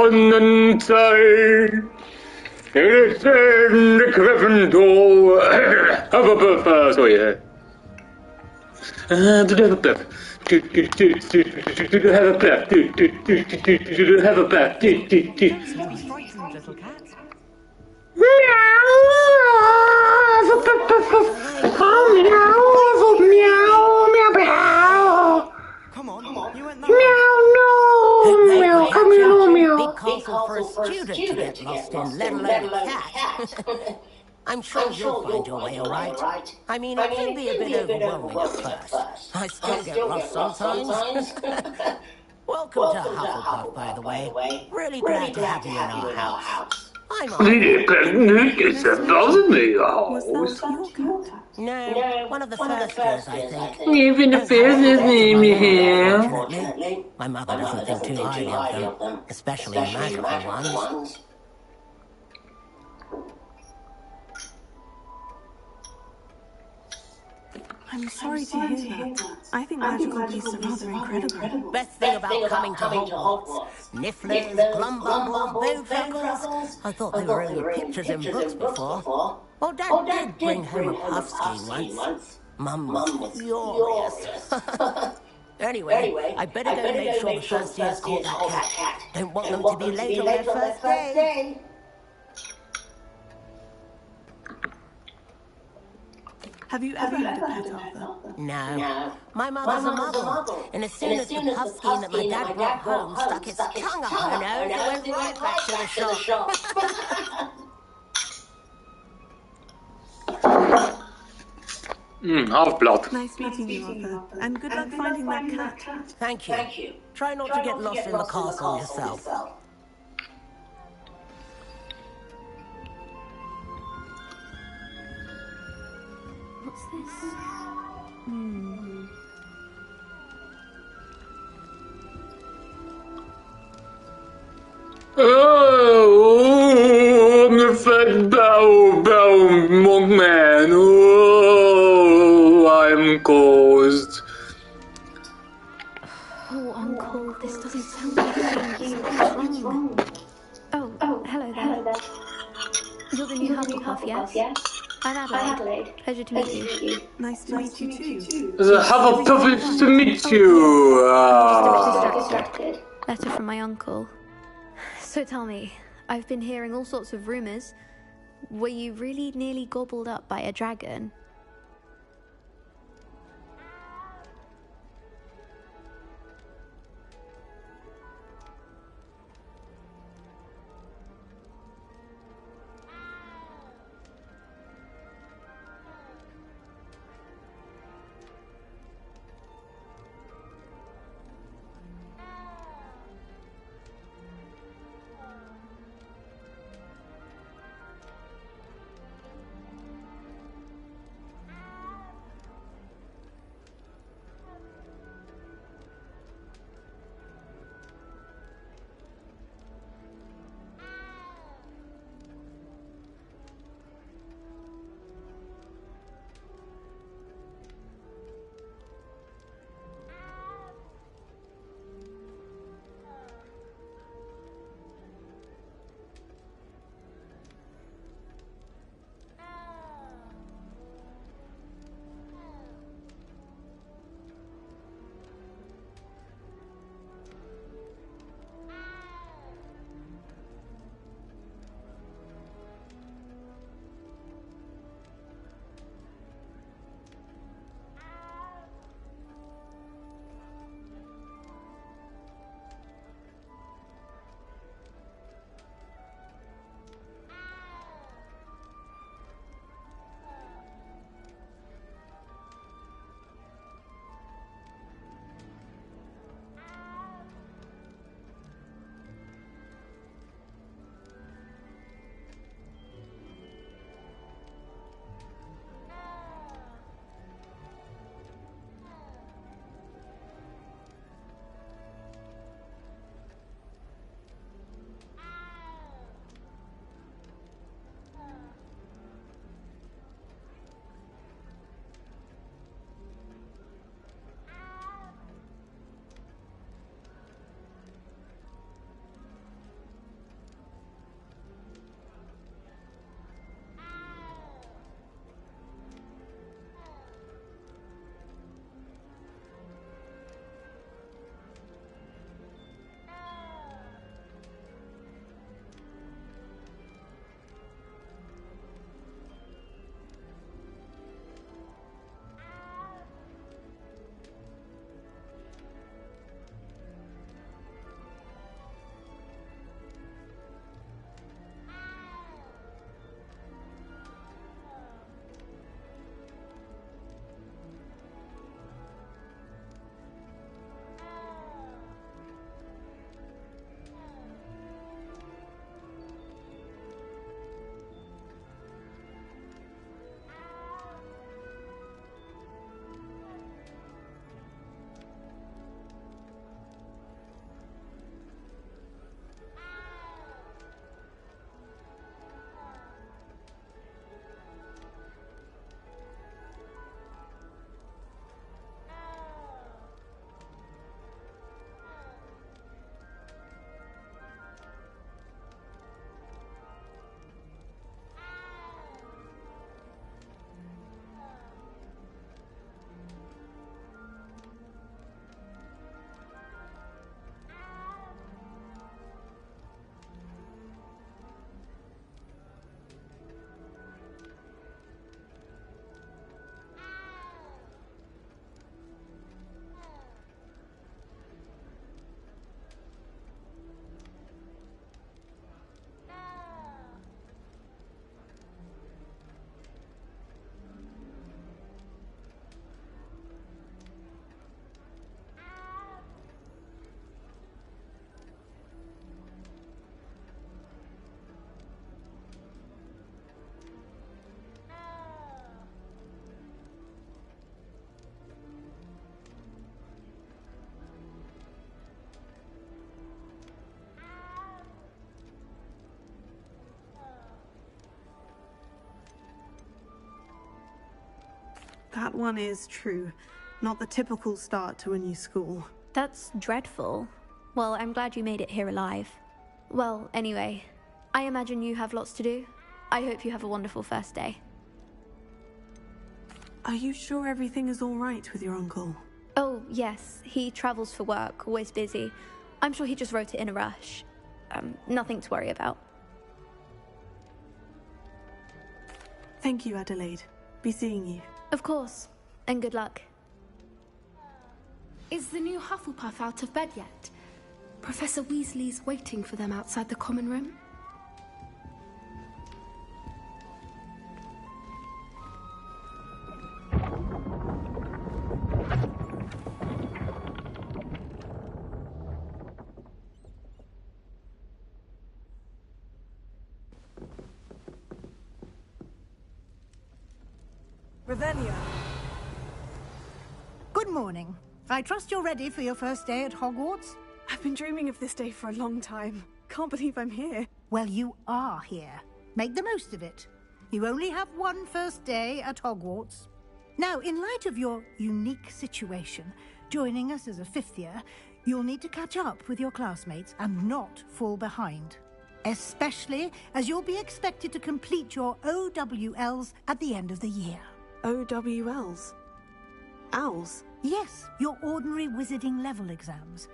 Sonnenzeit. It is in the Gryffindor. Sorry. Do they have a bluff? Do they have a bluff? Do they have a bluff? Don't seem to be frightened, little cat. Come on, you went that way. Meow, come here, meow. Big castle for a student to get lost in, let alone a cat. I'm sure you'll find your way all right. I mean, it can be a bit overwhelming at first. I still get lost sometimes. Welcome to Hufflepuff, by the way. Really glad to have you in our house. I'm It's a me, Was that your cat? No, one of the first years, I think. Even the business name here. Unfortunately, my mother doesn't think too highly of them, especially magical ones. I'm sorry to hear that. I think magical beasts are rather incredible. Best thing about coming to Hogwarts. Nifflers, Glumbumble, Bowfleckles. I thought they were only pictures in books before. Well, Dad did bring home a Puffskein once. Mum was furious. Anyway, I better go make sure the first years caught that cat. Don't want them to be late on their first day. Have you ever had a pet, Arthur? No. My mother's a mother, and as soon as the Puffskein that my dad brought home stuck its tongue up her nose, it went right back to the shop. Half-blood. Nice meeting you, Arthur. And good luck finding that cat. Thank you. Try not to get lost in the castle yourself. What's this? Oh, I'm the fat bow monk man. Oh, I'm caused. Oh, Uncle, this doesn't sound like you. What's wrong? Oh, hello there. You're the new Hufflepuff, yes? I'm Adelaide. Pleasure to meet you. Nice to meet you too. The Hufflepuff is to meet you. Distracted. Letter from my uncle. So tell me, I've been hearing all sorts of rumours. Were you really nearly gobbled up by a dragon? That one is true. Not the typical start to a new school. That's dreadful. Well, I'm glad you made it here alive. Well, anyway, I imagine you have lots to do. I hope you have a wonderful first day. Are you sure everything is all right with your uncle? Oh, yes. He travels for work, always busy. I'm sure he just wrote it in a rush. Nothing to worry about. Thank you, Adelaide. Be seeing you. Of course. And good luck. Is the new Hufflepuff out of bed yet? Professor Weasley's waiting for them outside the common room. Revelio. Good morning. I trust you're ready for your first day at Hogwarts? I've been dreaming of this day for a long time. Can't believe I'm here. Well, you are here. Make the most of it. You only have one first day at Hogwarts. Now, in light of your unique situation, joining us as a fifth year, you'll need to catch up with your classmates and not fall behind. Especially as you'll be expected to complete your OWLs at the end of the year. OWLs? Owls? Yes, your ordinary wizarding level exams.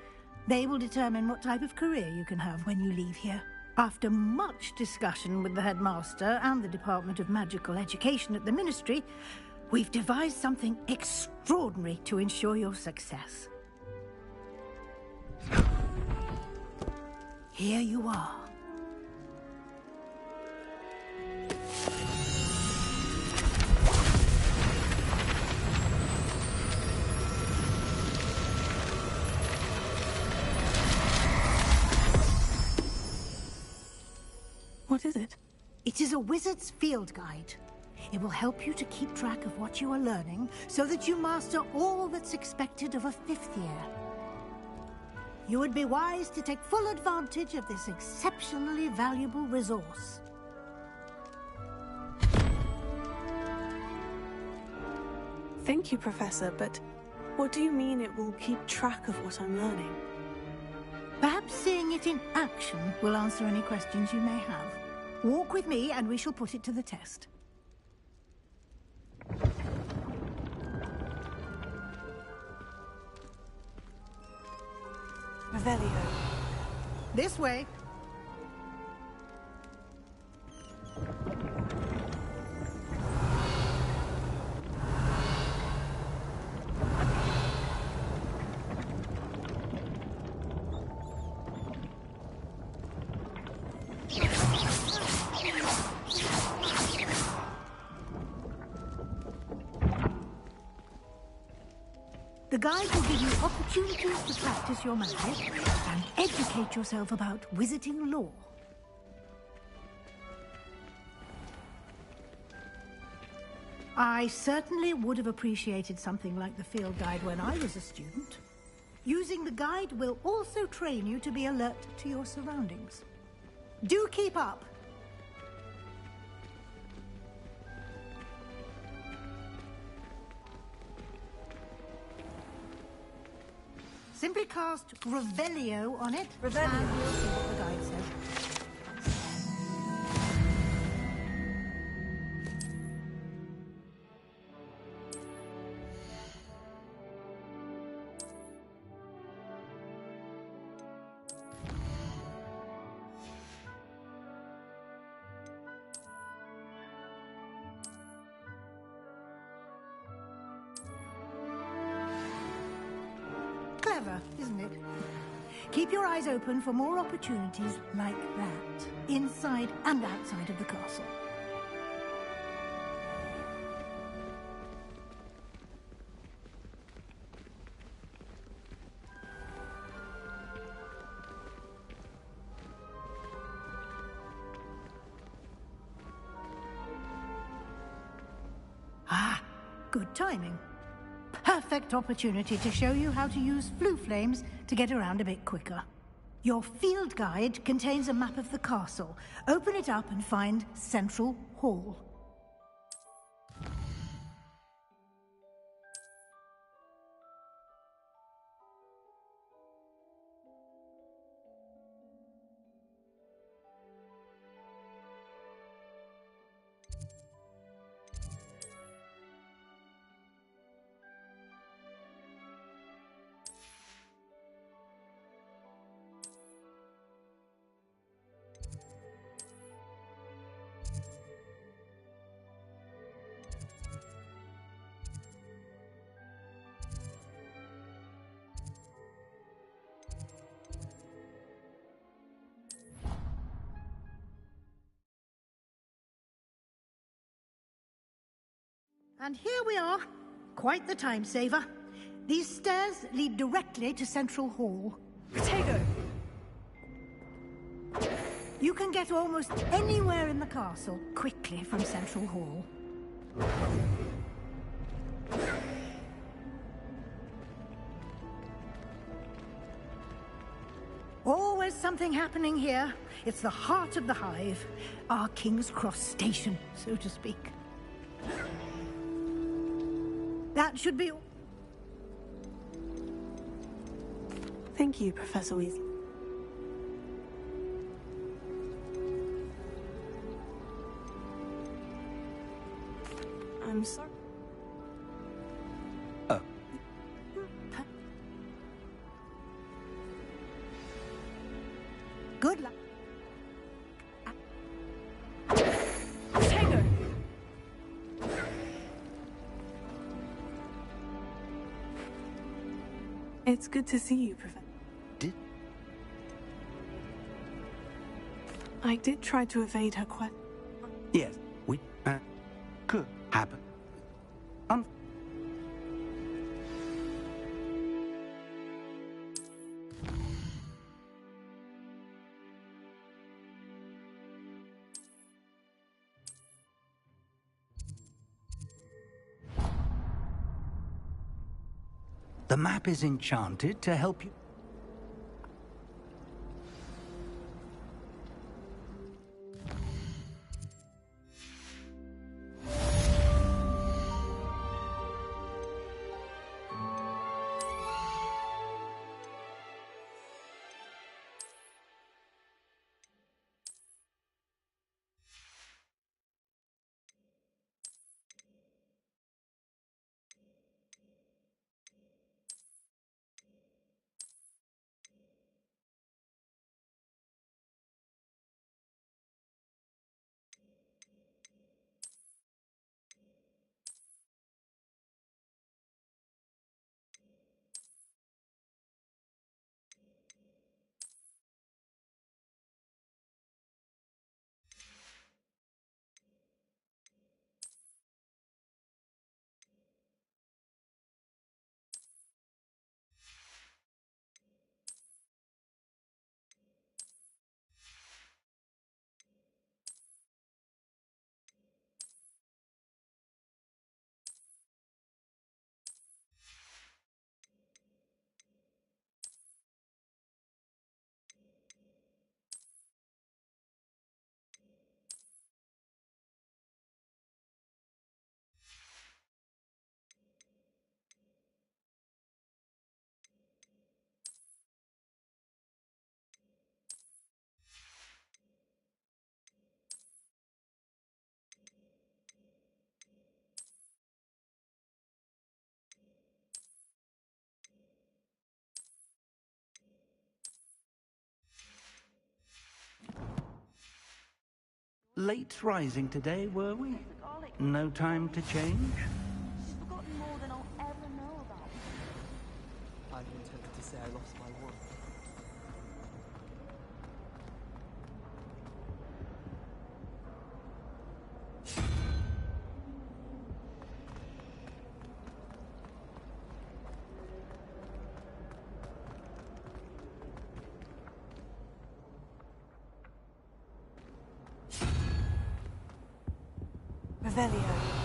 They will determine what type of career you can have when you leave here. After much discussion with the headmaster and the Department of Magical Education at the Ministry, we've devised something extraordinary to ensure your success. Here you are. What is it? It is a wizard's field guide. It will help you to keep track of what you are learning so that you master all that's expected of a fifth year. You would be wise to take full advantage of this exceptionally valuable resource. Thank you, Professor, but what do you mean it will keep track of what I'm learning? Perhaps seeing it in action will answer any questions you may have. Walk with me and we shall put it to the test. Revelio. This way. The guide will give you opportunities to practice your magic and educate yourself about wizarding lore. I certainly would have appreciated something like the field guide when I was a student. Using the guide will also train you to be alert to your surroundings. Do keep up! Simply cast Revelio on it, and we'll see what the guide says. Clever, isn't it? Keep your eyes open for more opportunities like that, inside and outside of the castle. Ah, good timing. Perfect opportunity to show you how to use Floo Flames to get around a bit quicker. Your field guide contains a map of the castle. Open it up and find Central Hall. And here we are. Quite the time saver. These stairs lead directly to Central Hall. Potato! You can get almost anywhere in the castle quickly from Central Hall. Always something happening here. It's the heart of the Hive. Our King's Cross station, so to speak. That should be... Thank you, Professor Weasley. I'm sorry. Oh. Good luck. Potato! It's good to see you, Professor. I did try to evade her question. Yes, we could happen. The map is enchanted to help you. Late rising today, were we? No time to change? She's forgotten more than I'll ever know about. I'm tempted to say I lost my wand. Revelio.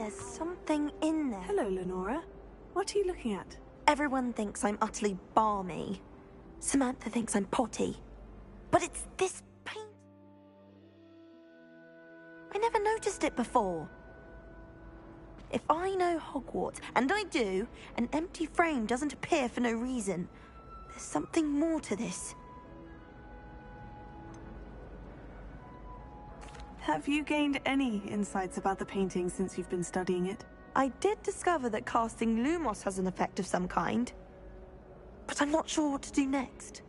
There's something in there. Hello, Lenora. What are you looking at? Everyone thinks I'm utterly balmy. Samantha thinks I'm potty. But it's this paint. I never noticed it before. If I know Hogwarts, and I do, an empty frame doesn't appear for no reason. There's something more to this. Have you gained any insights about the painting since you've been studying it? I did discover that casting Lumos has an effect of some kind. But I'm not sure what to do next.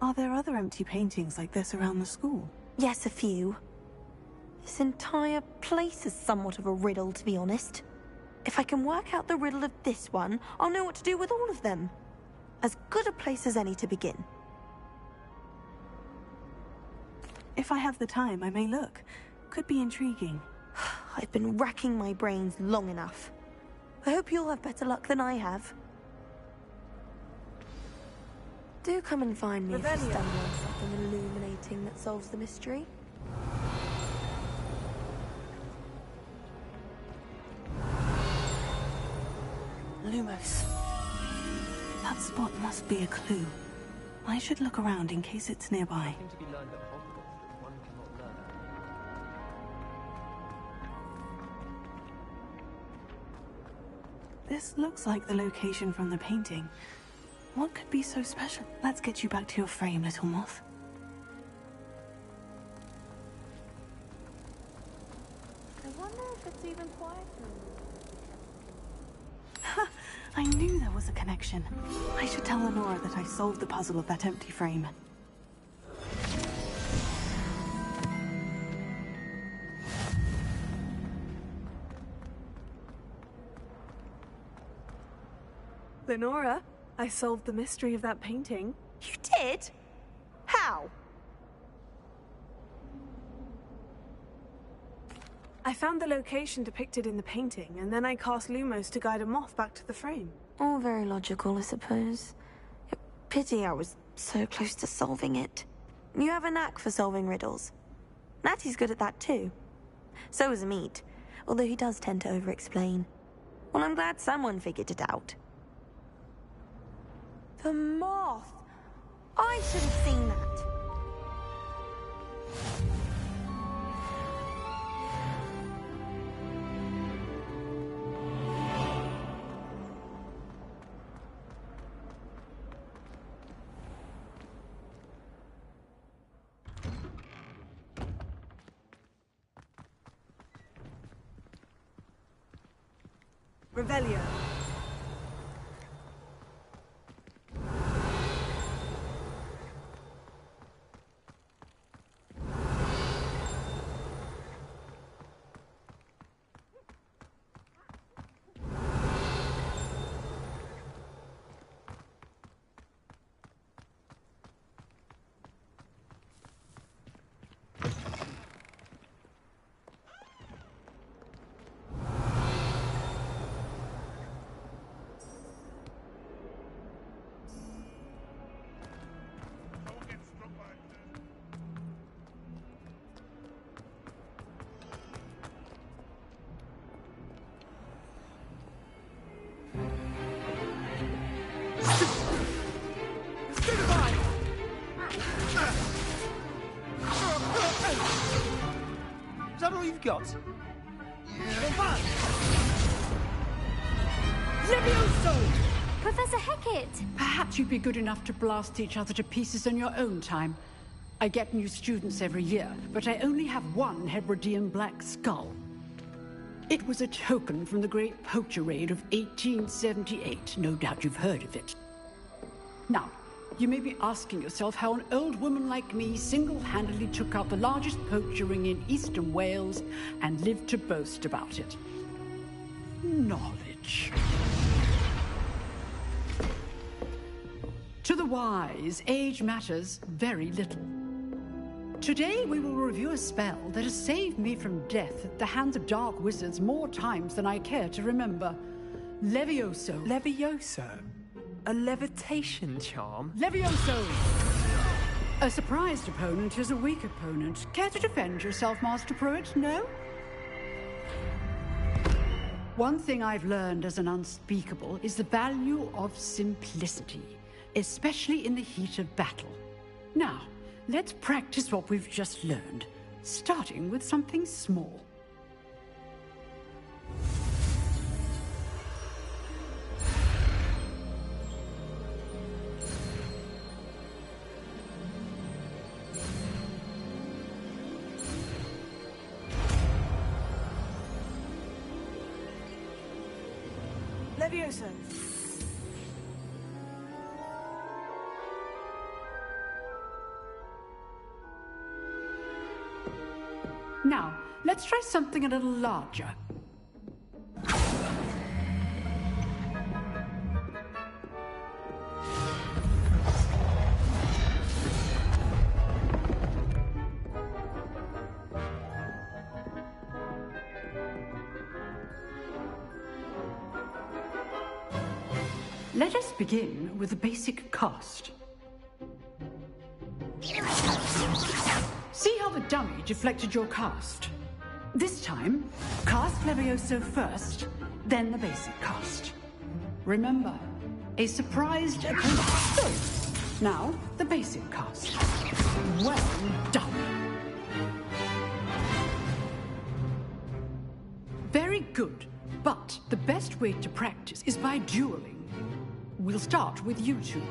Are there other empty paintings like this around the school? Yes, a few. This entire place is somewhat of a riddle, to be honest. If I can work out the riddle of this one, I'll know what to do with all of them. As good a place as any to begin. If I have the time, I may look. Could be intriguing. I've been racking my brains long enough. I hope you'll have better luck than I have. Do come and find me if you stumble on something illuminating that solves the mystery. Lumos. That spot must be a clue. I should look around in case it's nearby. This looks like the location from the painting. What could be so special? Let's get you back to your frame, little moth. I wonder if it's even quiet. Ha! I knew there was a connection. I should tell Lenora that I solved the puzzle of that empty frame. Lenora, I solved the mystery of that painting. You did? How? I found the location depicted in the painting, and then I cast Lumos to guide a moth back to the frame. All very logical, I suppose. Pity I was so close to solving it. You have a knack for solving riddles. Natty's good at that too. So is Amit, although he does tend to over-explain. Well, I'm glad someone figured it out. The moth! I should have seen that. Revelio. Is that all you've got? Levioso! Professor Hecat! Perhaps you'd be good enough to blast each other to pieces in your own time. I get new students every year, but I only have one Hebridean black skull. It was a token from the Great Poacher Raid of 1878. No doubt you've heard of it. Now, you may be asking yourself how an old woman like me single-handedly took out the largest poacher ring in eastern Wales and lived to boast about it. Knowledge. To the wise, age matters very little. Today we will review a spell that has saved me from death at the hands of dark wizards more times than I care to remember. Levioso. Levioso? A levitation charm? Levioso! A surprised opponent is a weak opponent. Care to defend yourself, Master Pruitt? No? One thing I've learned as an unspeakable is the value of simplicity, especially in the heat of battle. Now, let's practice what we've just learned, starting with something small. Levioso. Now, let's try something a little larger. Let us begin with the basic cast. See how the dummy deflected your cast? This time, cast Levioso first, then the basic cast. Remember, a surprised opponent. Good. Now, the basic cast. Well done. Very good, but the best way to practice is by dueling. We'll start with you two.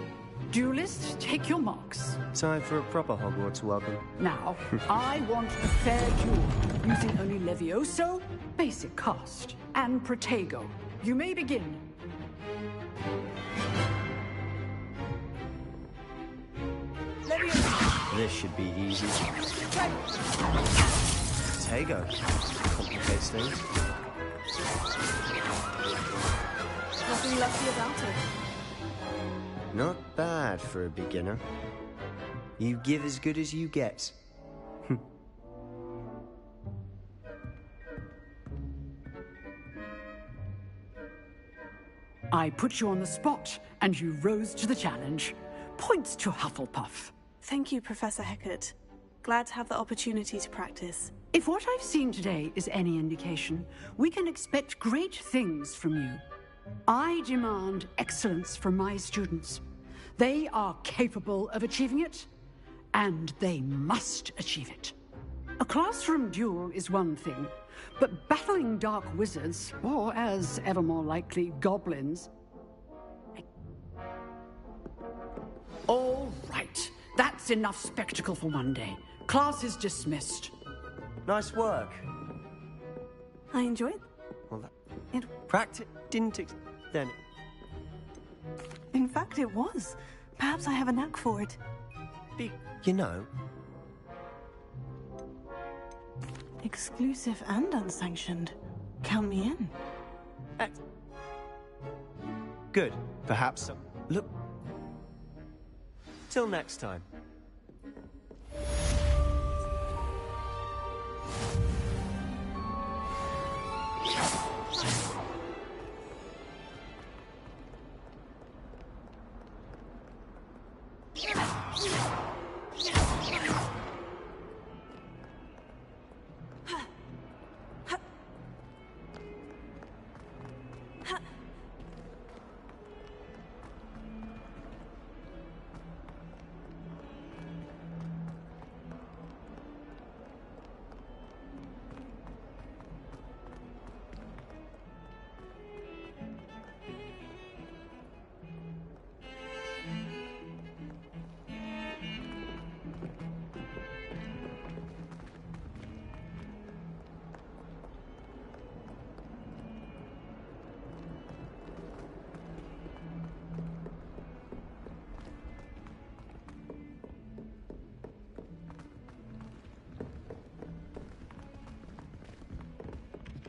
Duelists, take your marks. Time for a proper Hogwarts welcome. Now, I want a fair duel, using only Levioso, basic cast, and Protego. You may begin. Levioso. This should be easy. Protego. Complicates things. Nothing lucky about it. Not bad for a beginner. You give as good as you get. I put you on the spot, and you rose to the challenge. Points to Hufflepuff. Thank you, Professor Hecat. Glad to have the opportunity to practice. If what I've seen today is any indication, we can expect great things from you. I demand excellence from my students. They are capable of achieving it, and they must achieve it. A classroom duel is one thing, but battling dark wizards, or as ever more likely, goblins... All right, that's enough spectacle for one day. Class is dismissed. Nice work. I enjoyed Well, it. practice didn't then. In fact, it was. Perhaps I have a knack for it. You know. Exclusive and unsanctioned. Count me in. Good. Perhaps some. Look. Till next time.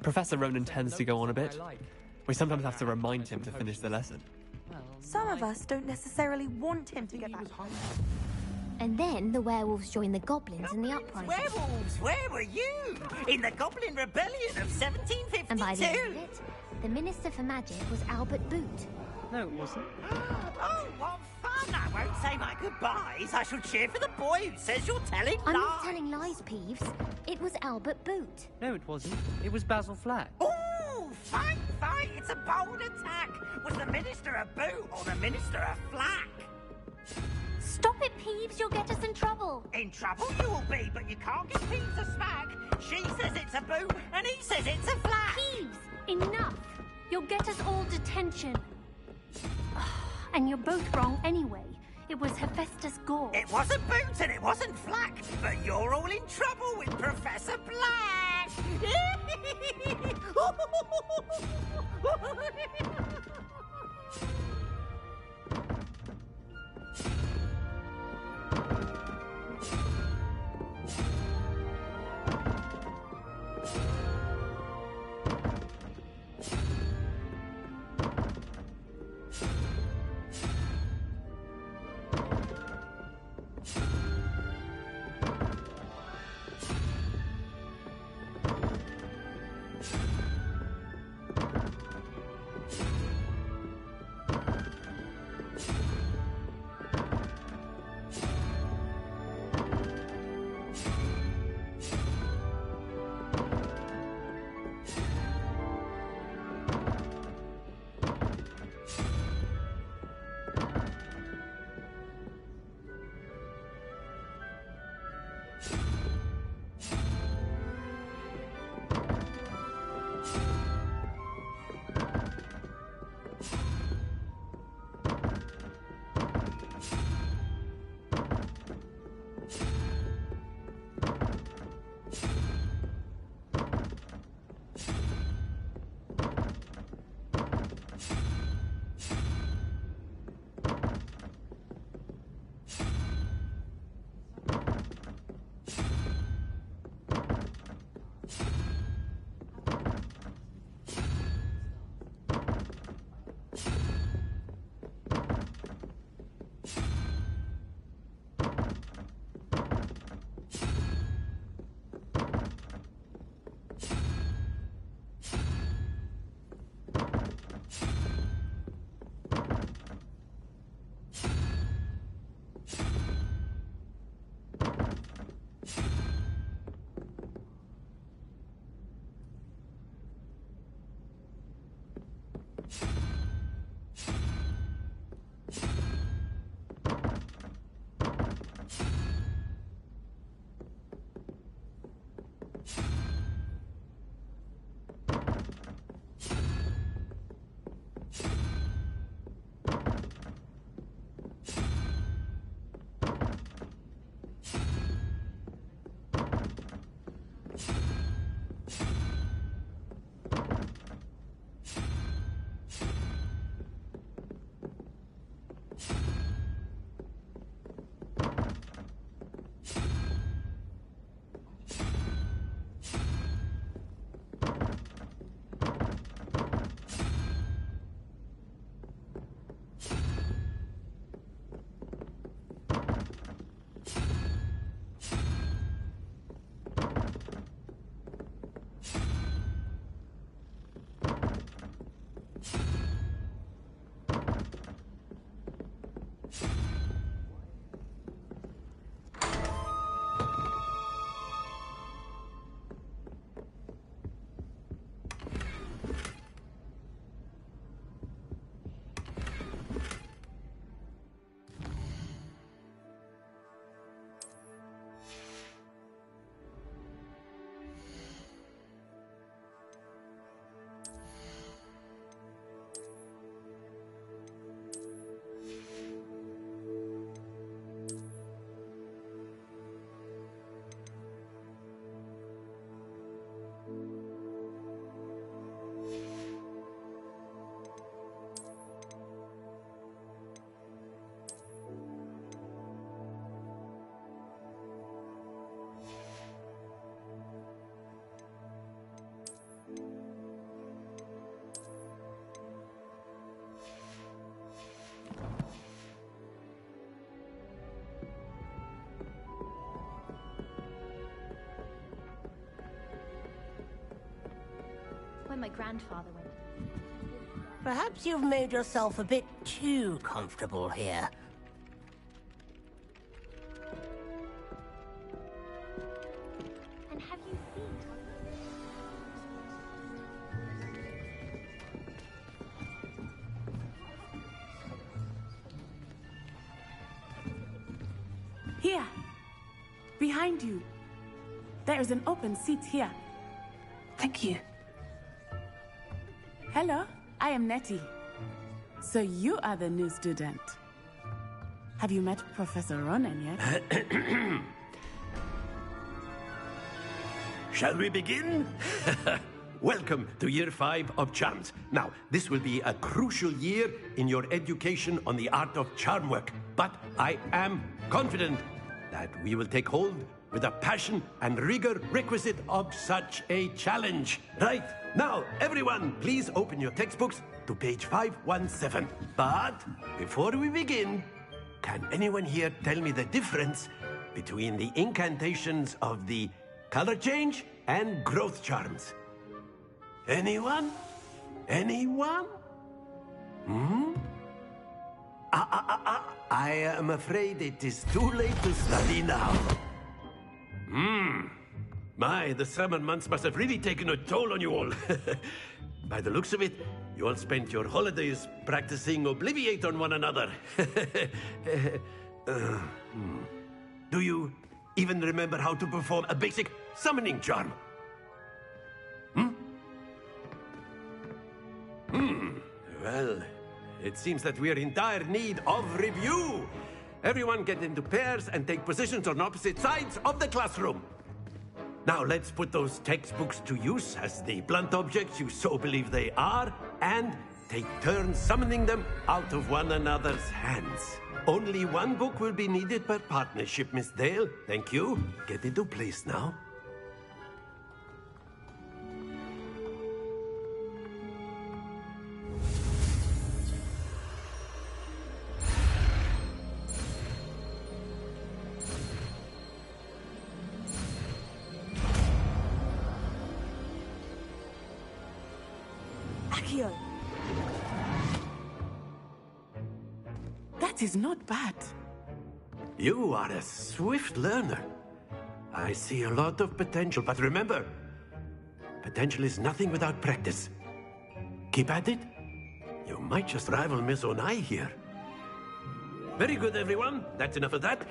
Professor Ronan tends to go on a bit. We sometimes have to remind him to finish the lesson. Some of us don't necessarily want him to get back. And then the werewolves joined the goblins in the uprising. Werewolves, where were you? In the Goblin Rebellion of 1752? And by the end of it, the Minister for Magic was Albert Boot. No, it wasn't. Oh, what fun! One, I won't say my goodbyes. I shall cheer for the boy who says you're telling I'm lies. not telling lies, Peeves. It was Albert Boot. No, it wasn't. It was Basil Flack. Ooh, fight, fight. It's a bold attack. Was the Minister a boot or the Minister a flack? Stop it, Peeves. You'll get us in trouble. In trouble you will be, but you can't give Peeves a smack. She says it's a boot, and he says it's a flack. Peeves, enough. You'll get us all detention. And you're both wrong anyway. It was Hephaestus Gore. It wasn't boot and it wasn't flack, but you're all in trouble with Professor Black. When my grandfather went. Perhaps you've made yourself a bit too comfortable here. Here. Behind you. There is an open seat here. Thank you. Hello, I am Nettie. So you are the new student. Have you met Professor Ronan yet? Shall we begin? Welcome to Year 5 of Charms. Now, this will be a crucial year in your education on the art of charm work. But I am confident that we will take hold with the passion and rigor requisite of such a challenge. Right, now, everyone, please open your textbooks to page 517. But before we begin, can anyone here tell me the difference between the incantations of the color change and growth charms? Anyone? Anyone? I am afraid it is too late to study now. My, the summer months must have really taken a toll on you all. By the looks of it, you all spent your holidays practicing Obliviate on one another. Do you even remember how to perform a basic summoning charm? Well, it seems that we are in dire need of review. Everyone get into pairs and take positions on opposite sides of the classroom. Now let's put those textbooks to use as the blunt objects you so believe they are, and take turns summoning them out of one another's hands. Only one book will be needed per partnership, Miss Dale. Thank you. Get into place now. Accio. That is not bad. You are a swift learner. I see a lot of potential, but remember, potential is nothing without practice. Keep at it. You might just rival Miss Onai here. Very good, everyone. That's enough of that.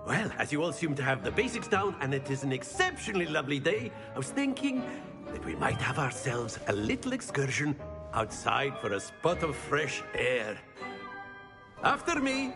Well, as you all seem to have the basics down, and it is an exceptionally lovely day, I was thinking that we might have ourselves a little excursion outside for a spot of fresh air. After me.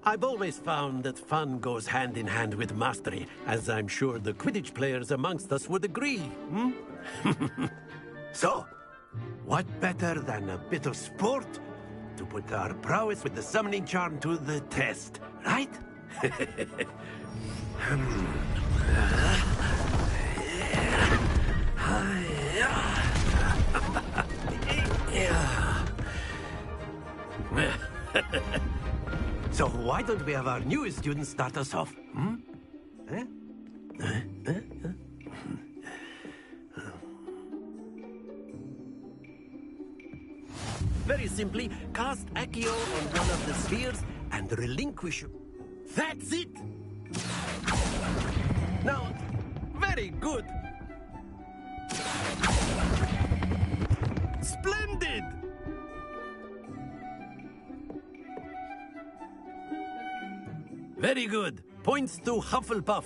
I've always found that fun goes hand in hand with mastery, as I'm sure the Quidditch players amongst us would agree. So, what better than a bit of sport to put our prowess with the summoning charm to the test, right? So why don't we have our newest student start us off? Very simply, cast Accio on one of the spheres and relinquish... That's it! Now, very good! Splendid! Very good. Points to Hufflepuff.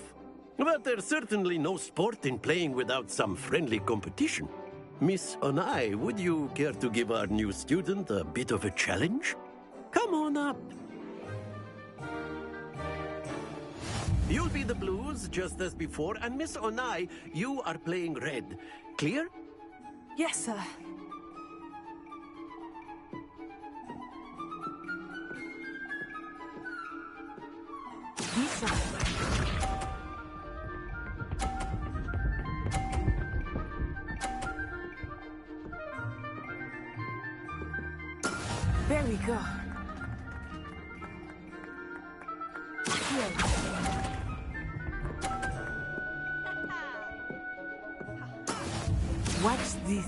But there's certainly no sport in playing without some friendly competition. Miss Onai, would you care to give our new student a bit of a challenge? Come on up. You'll be the blues, just as before, and Miss Onai, you are playing red. Clear? Yes, sir. Lisa. There we go. Here. Watch this.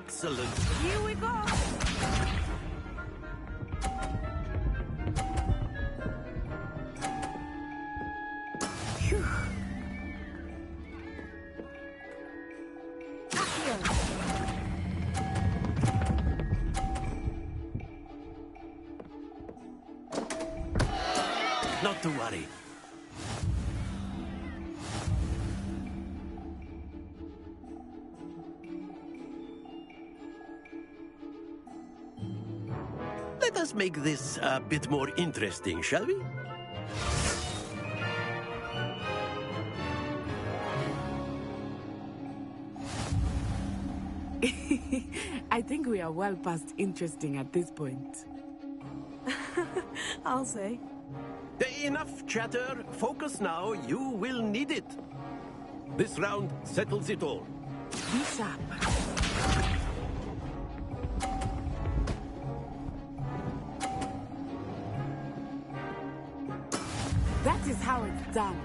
Excellent. Here we go. Phew. Not to worry. Let us make this a bit more interesting, shall we? I think we are well past interesting at this point. I'll say. Enough chatter. Focus now. You will need it. This round settles it all. Be sharp. That is how it's done.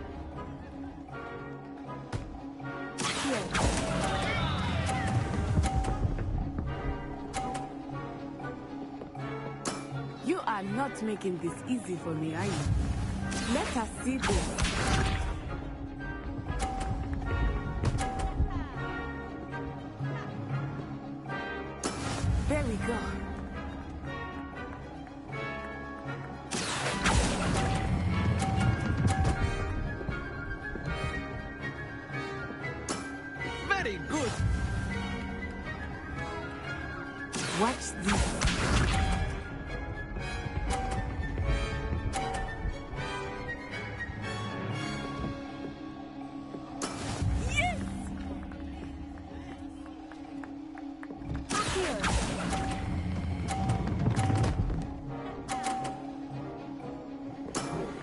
You are not making this easy for me, are you? Let us see this. There we go. Very good. Watch this.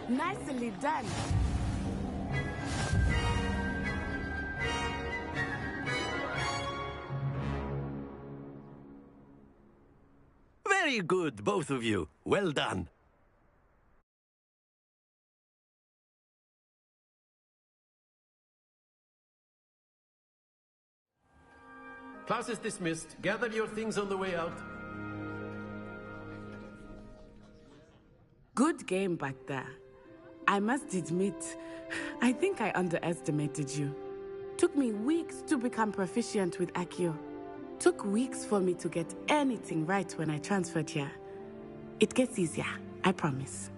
Nicely done. Very good, both of you. Well done. Class is dismissed. Gather your things on the way out. Good game back there. I must admit, I think I underestimated you. Took me weeks to become proficient with Accio. Took weeks for me to get anything right when I transferred here. It gets easier, I promise.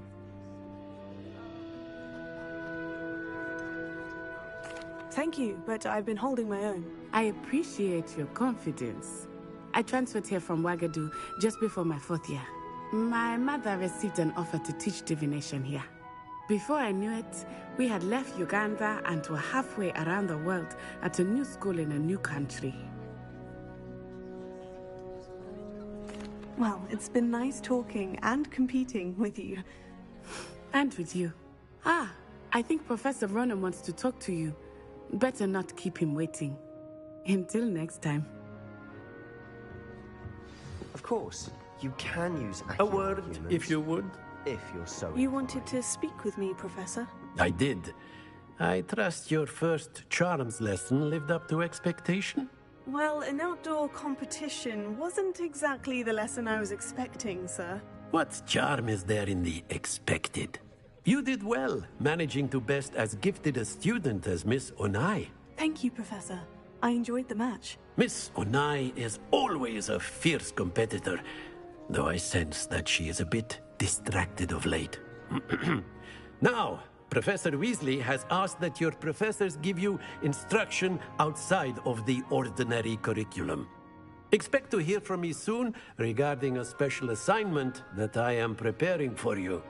Thank you, but I've been holding my own. I appreciate your confidence. I transferred here from Wagadu just before my 4th year. My mother received an offer to teach divination here. Before I knew it, we had left Uganda and were halfway around the world at a new school in a new country. Well, it's been nice talking and competing with you. And with you. Ah, I think Professor Ronan wants to talk to you. Better not keep him waiting. Until next time. Of course, you can use A word, if you would. If you're so You wanted to speak with me, Professor? I did. I trust your first charms lesson lived up to expectation? Well, an outdoor competition wasn't exactly the lesson I was expecting, sir. What charm is there in the expected? You did well, managing to best as gifted a student as Miss Onai. Thank you, Professor. I enjoyed the match. Miss Onai is always a fierce competitor, though I sense that she is a bit distracted of late. Now, Professor Weasley has asked that your professors give you instruction outside of the ordinary curriculum. Expect to hear from me soon regarding a special assignment that I am preparing for you.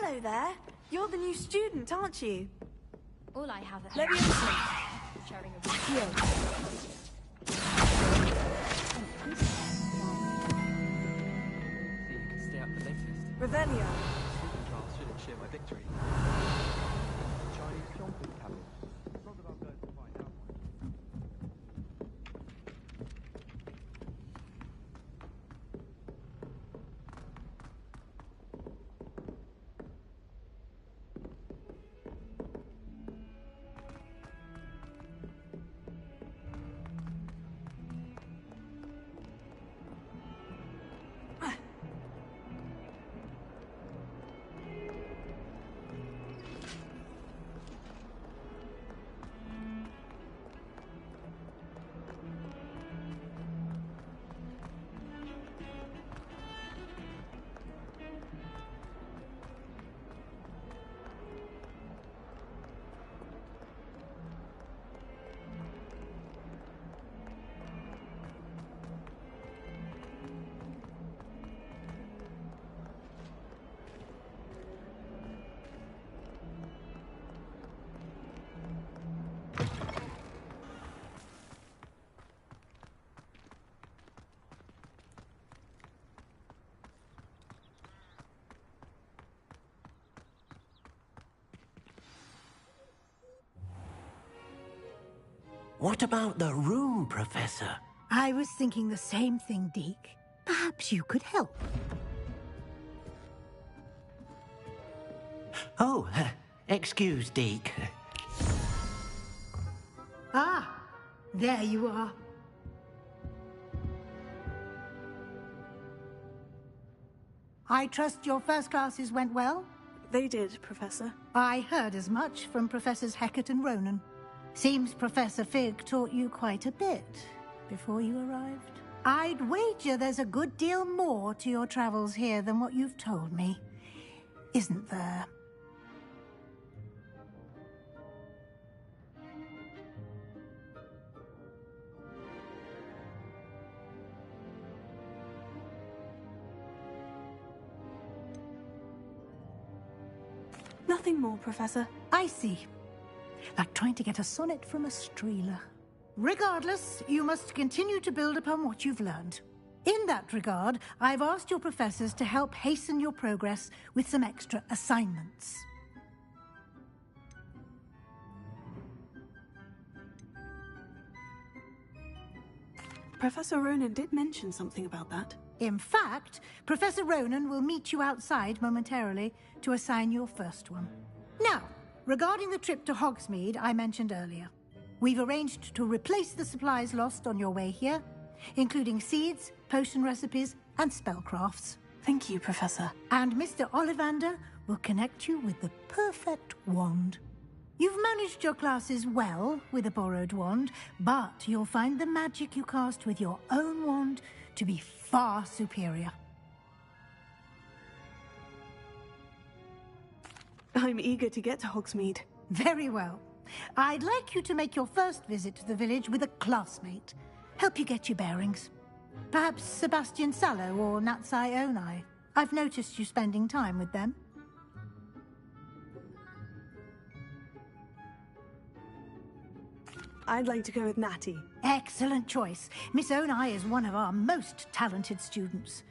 Hello there. You're the new student, aren't you? All I have at Leviosa. sharing a video. See, you can stay up the latest. Revelio. Sleeping class should ensure my victory. Chinese jumping cabinet. Not that I'm going to find out. What about the room, Professor? I was thinking the same thing, Deke. Perhaps you could help. Oh, excuse, Deke. Ah, there you are. I trust your first classes went well? They did, Professor. I heard as much from Professors Hecat and Ronan. Seems Professor Fig taught you quite a bit before you arrived. I'd wager there's a good deal more to your travels here than what you've told me, isn't there? Nothing more, Professor. I see. Like trying to get a sonnet from a streeler. Regardless, you must continue to build upon what you've learned. In that regard, I've asked your professors to help hasten your progress with some extra assignments. Professor Ronan did mention something about that. In fact, Professor Ronan will meet you outside momentarily to assign your first one. Now, regarding the trip to Hogsmeade I mentioned earlier, we've arranged to replace the supplies lost on your way here, including seeds, potion recipes, and spellcrafts. Thank you, Professor. And Mr. Ollivander will connect you with the perfect wand. You've managed your classes well with a borrowed wand, but you'll find the magic you cast with your own wand to be far superior. I'm eager to get to Hogsmeade. Very well. I'd like you to make your first visit to the village with a classmate. Help you get your bearings. Perhaps Sebastian Sallow or Natsai Onai. I've noticed you spending time with them. I'd like to go with Natty. Excellent choice. Miss Onai is one of our most talented students.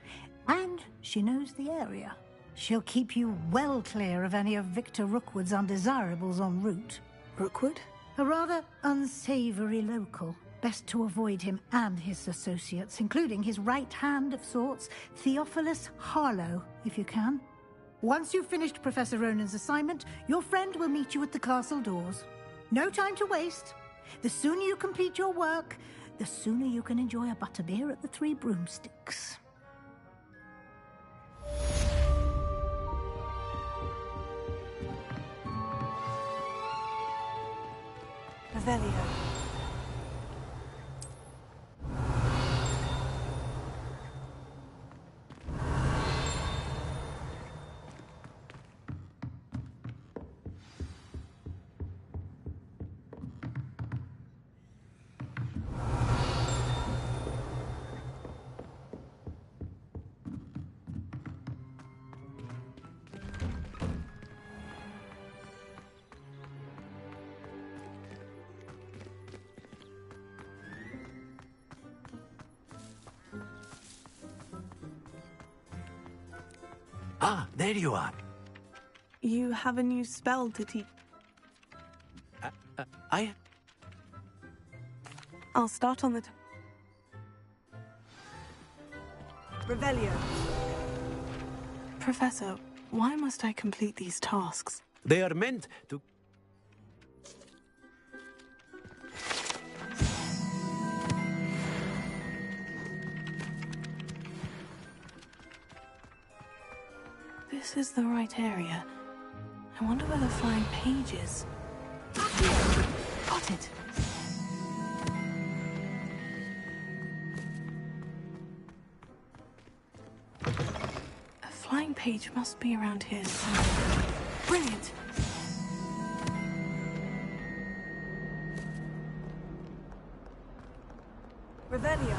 And she knows the area. She'll keep you well clear of any of Victor Rookwood's undesirables en route. Rookwood? A rather unsavory local. Best to avoid him and his associates, including his right hand of sorts, Theophilus Harlow, if you can. Once you've finished Professor Ronan's assignment, your friend will meet you at the castle doors. No time to waste. The sooner you complete your work, the sooner you can enjoy a butterbeer at the Three Broomsticks. Revelio. Ah, there you are. You have a new spell to teach. I'll start on the... Revelio. Professor, why must I complete these tasks? They are meant to... This is the right area. I wonder where the flying page is. Got it. A flying page must be around here somewhere. Brilliant! Revelio.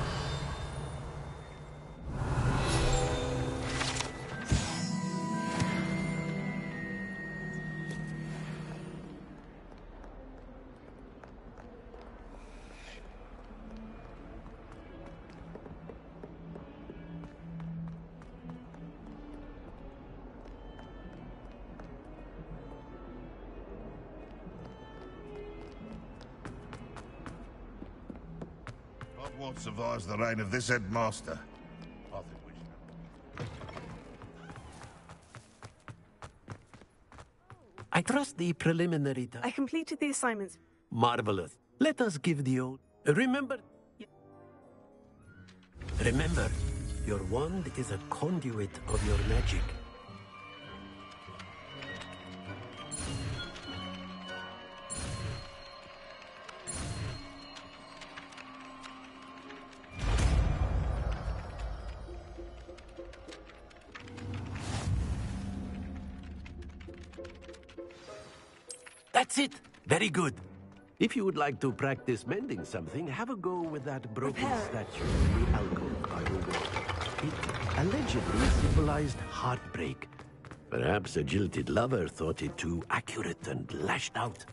What survives the reign of this headmaster? I think we should. I trust the preliminary... I completed the assignments. Marvelous. Let us give the old... Remember, your wand is a conduit of your magic. That's it. Very good. If you would like to practice mending something, have a go with that broken statue in the alcove by the wall. It allegedly symbolized heartbreak. Perhaps a jilted lover thought it too accurate and lashed out.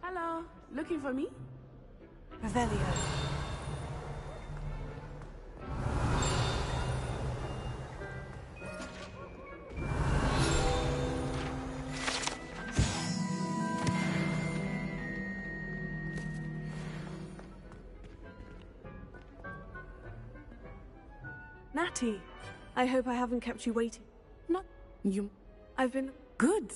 Hello, looking for me? Revelio. Natty, I hope I haven't kept you waiting. Not you. I've been... Good.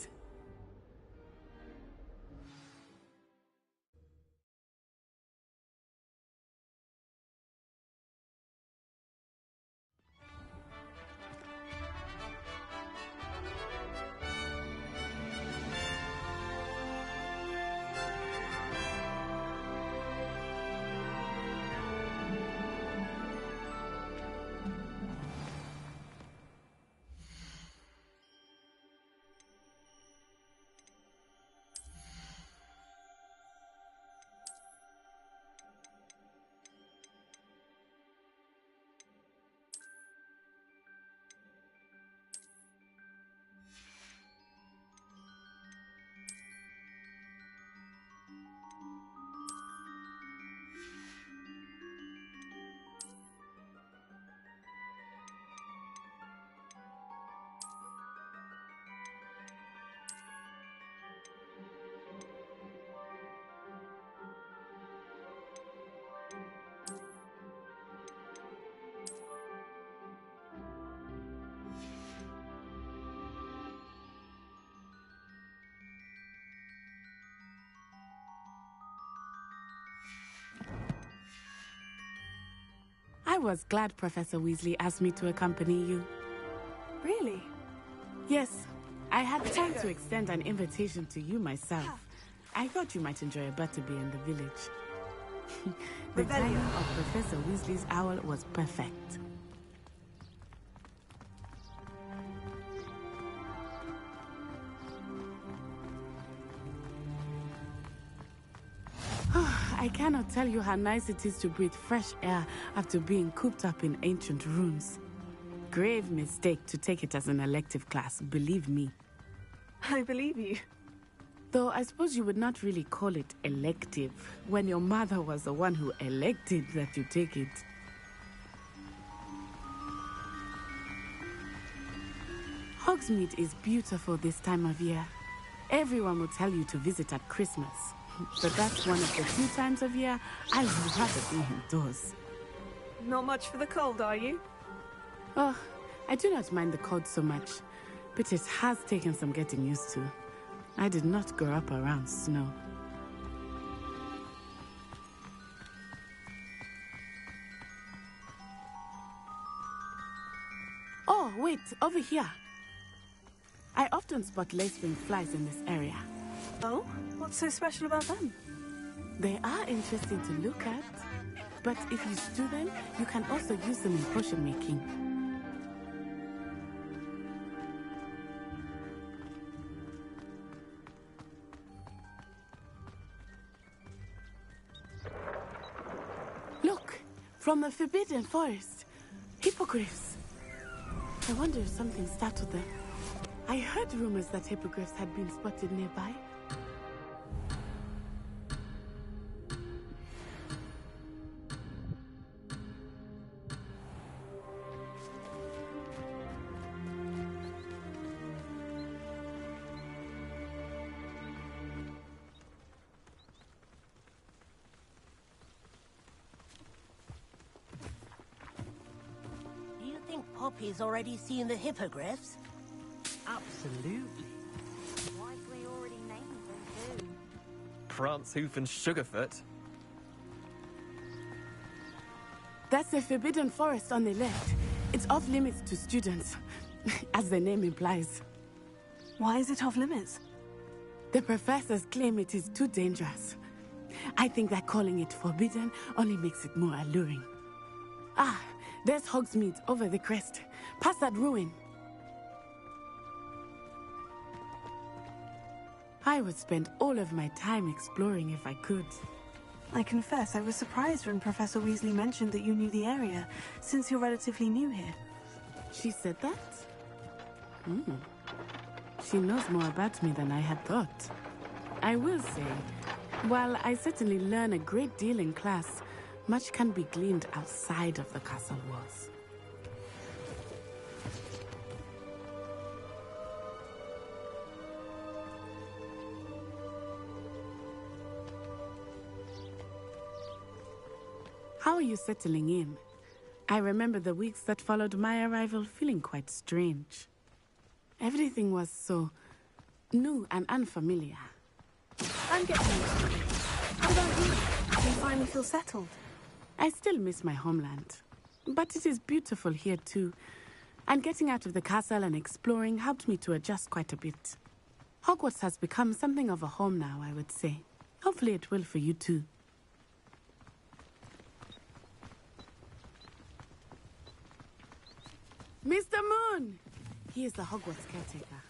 I was glad Professor Weasley asked me to accompany you. Really? Yes, I had time to extend an invitation to you myself. I thought you might enjoy a butterbeer in the village. The timing of Professor Weasley's owl was perfect. I cannot tell you how nice it is to breathe fresh air after being cooped up in ancient rooms. Grave mistake to take it as an elective class, believe me. I believe you. Though I suppose you would not really call it elective when your mother was the one who elected that you take it. Hogsmeade is beautiful this time of year. Everyone will tell you to visit at Christmas. But that's one of the few times of year I would rather be indoors. Not much for the cold, are you? Oh, I do not mind the cold so much, but it has taken some getting used to. I did not grow up around snow. Oh, wait, over here. I often spot lacewing flies in this area. Oh? What's so special about them? They are interesting to look at, but if you stew them, you can also use them in potion making. Look, from the Forbidden Forest, hippogriffs. I wonder if something startled them. I heard rumors that hippogriffs had been spotted nearby. Do you think Poppy's already seen the hippogriffs? Absolutely. Wisely already named them too. Prance, Hoof, and Sugarfoot. That's the Forbidden Forest on the left. It's off limits to students, as the name implies. Why is it off limits? The professors claim it is too dangerous. I think that calling it forbidden only makes it more alluring. Ah, there's Hogsmeade over the crest. Past that ruin. I would spend all of my time exploring if I could. I confess I was surprised when Professor Weasley mentioned that you knew the area, since you're relatively new here. She said that? She knows more about me than I had thought. I will say, while I certainly learn a great deal in class, much can be gleaned outside of the castle walls. How are you settling in? I remember the weeks that followed my arrival feeling quite strange. Everything was so new and unfamiliar. I'm getting used to it. How about you? Do you finally feel settled? I still miss my homeland, but it is beautiful here too. And getting out of the castle and exploring helped me to adjust quite a bit. Hogwarts has become something of a home now, I would say. Hopefully it will for you too. Mr. Moon! He is the Hogwarts caretaker.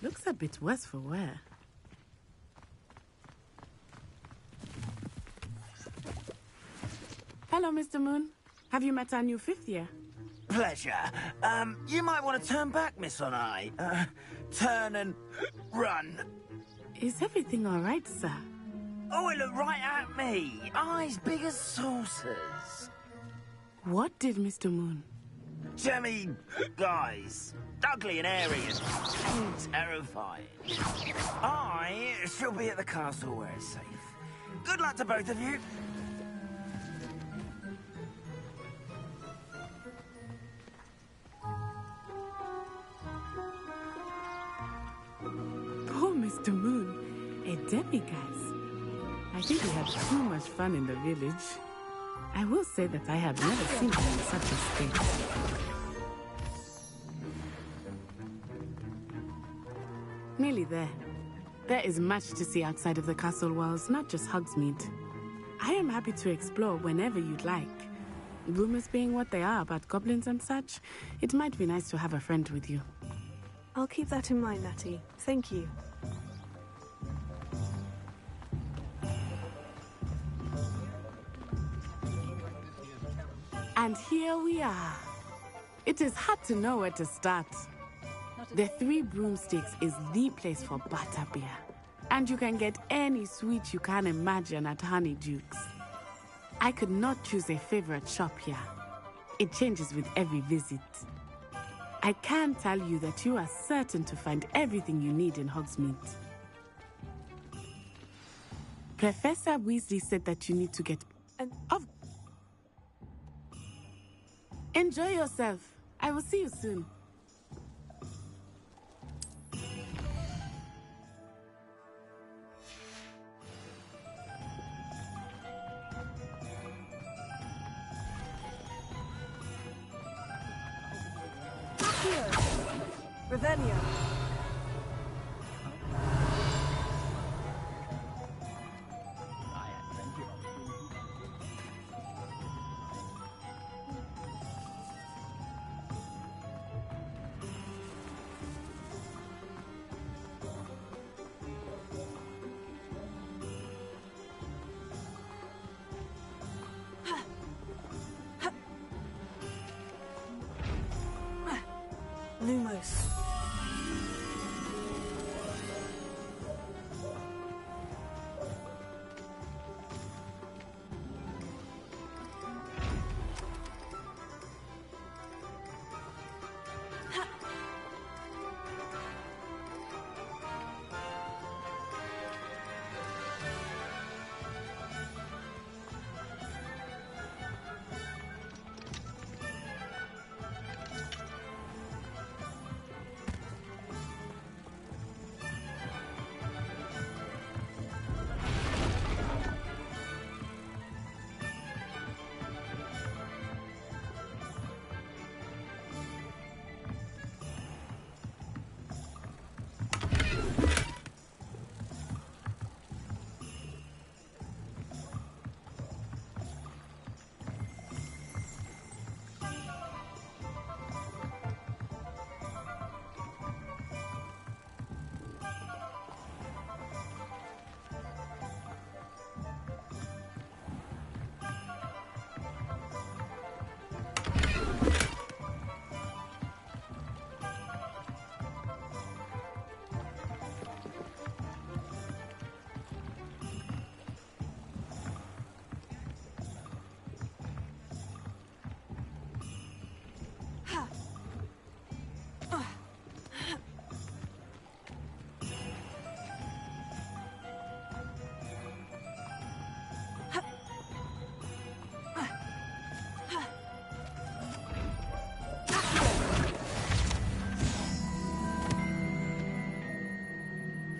Looks a bit worse for wear. Hello, Mr. Moon. Have you met our new fifth year? Pleasure. You might want to turn back, Miss Onai. Turn and run. Is everything all right, sir? Oh, it looked right at me. Eyes big as saucers. What did Mr. Moon? Jemmy, guys. Ugly and airy and terrifying. I shall be at the castle where it's safe. Good luck to both of you. Poor Mr. Moon, a demiguise. I think he had too much fun in the village. I will say that I have never seen him in such a state. Nearly there. There is much to see outside of the castle walls, not just Hogsmeade. I am happy to explore whenever you'd like. Rumors being what they are about goblins and such, it might be nice to have a friend with you. I'll keep that in mind, Natty. Thank you. And here we are. It is hard to know where to start. The Three Broomsticks is the place for butterbeer. And you can get any sweet you can imagine at Honeydukes. I could not choose a favorite shop here. It changes with every visit. I can tell you that you are certain to find everything you need in Hogsmeade. Professor Weasley said that you need to get... Enjoy yourself. I will see you soon. Revelio. Lumos.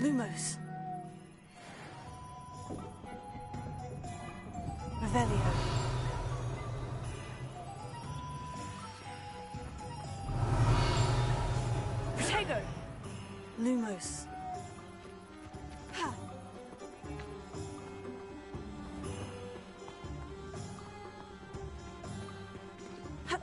Lumos. Revelio. Protego. Lumos. Ha. Ha.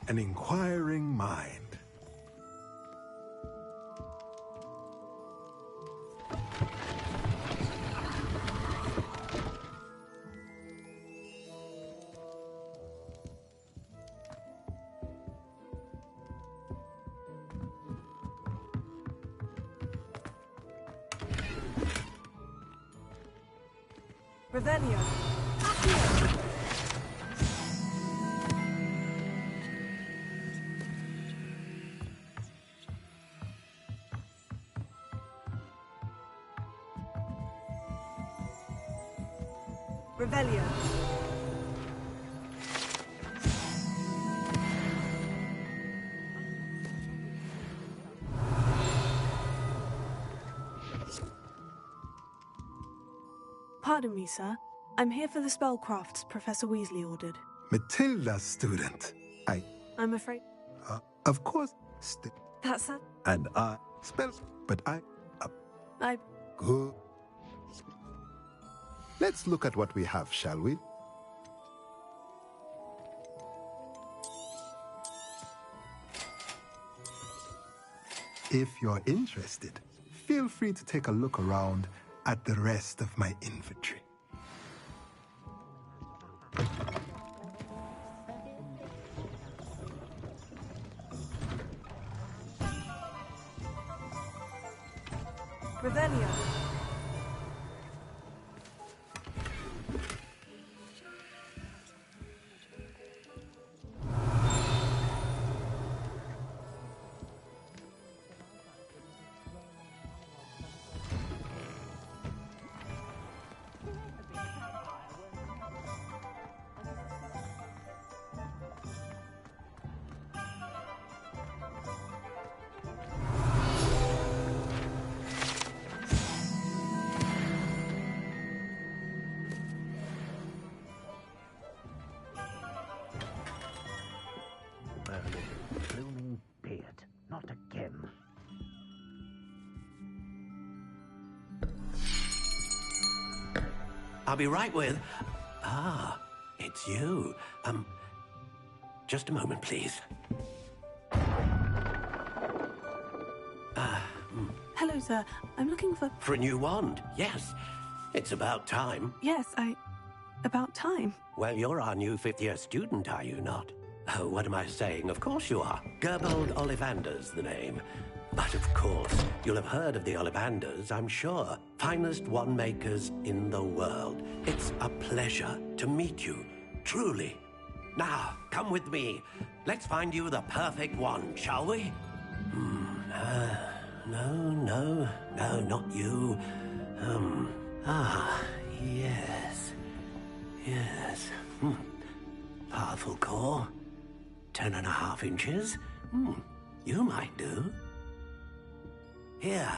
An inquiring mind. Revelio. Revelio. Pardon me, sir. I'm here for the spellcrafts Professor Weasley ordered. Matilda, student. I'm afraid Of course, that's it. and I spell, but I. Good. Let's look at what we have, shall we? If you're interested, feel free to take a look around at the rest of my inventory. Revelio. Blooming beard. Not again. I'll be right with... Ah, it's you. Just a moment, please. Hello, sir. I'm looking for... For a new wand, yes. It's about time. Yes, about time. Well, you're our new fifth-year student, are you not? Oh, what am I saying? Of course you are. Gerbold Ollivander's the name. But of course, you'll have heard of the Ollivanders, I'm sure. Finest wand makers in the world. It's a pleasure to meet you, truly. Now, come with me. Let's find you the perfect wand, shall we? No, not you. Yes. Powerful core. 10.5 inches. You might do. Here,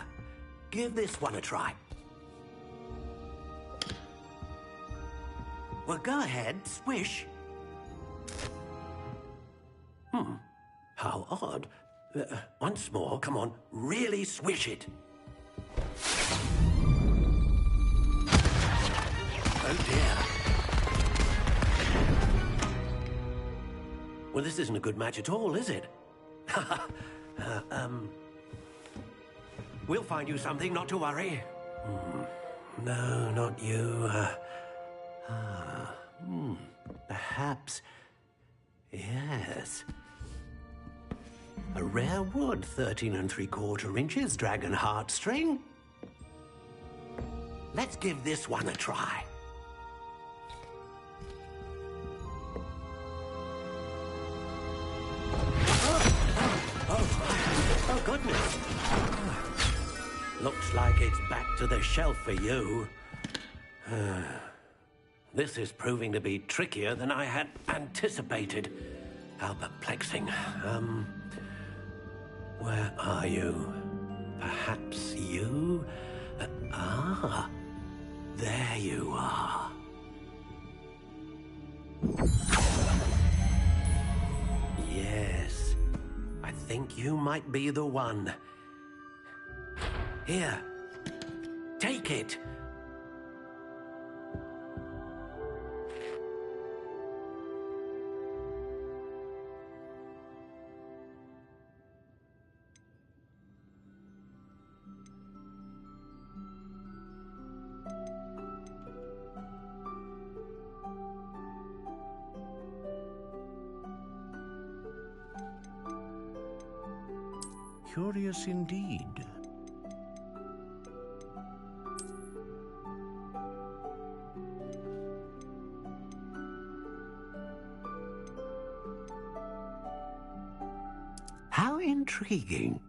give this one a try. Well, go ahead, swish. How odd. Once more, come on, really swish it. Oh dear. Well, this isn't a good match at all, is it? We'll find you something, not to worry. No, not you. Perhaps. Yes. A rare wood, 13 3/4 inches, dragon heartstring. Let's give this one a try. Oh, goodness. Looks like it's back to the shelf for you. This is proving to be trickier than I had anticipated. How perplexing. Where are you? Perhaps you? There you are. Yes, I think you might be the one. Here, take it. Curious indeed. intriguing.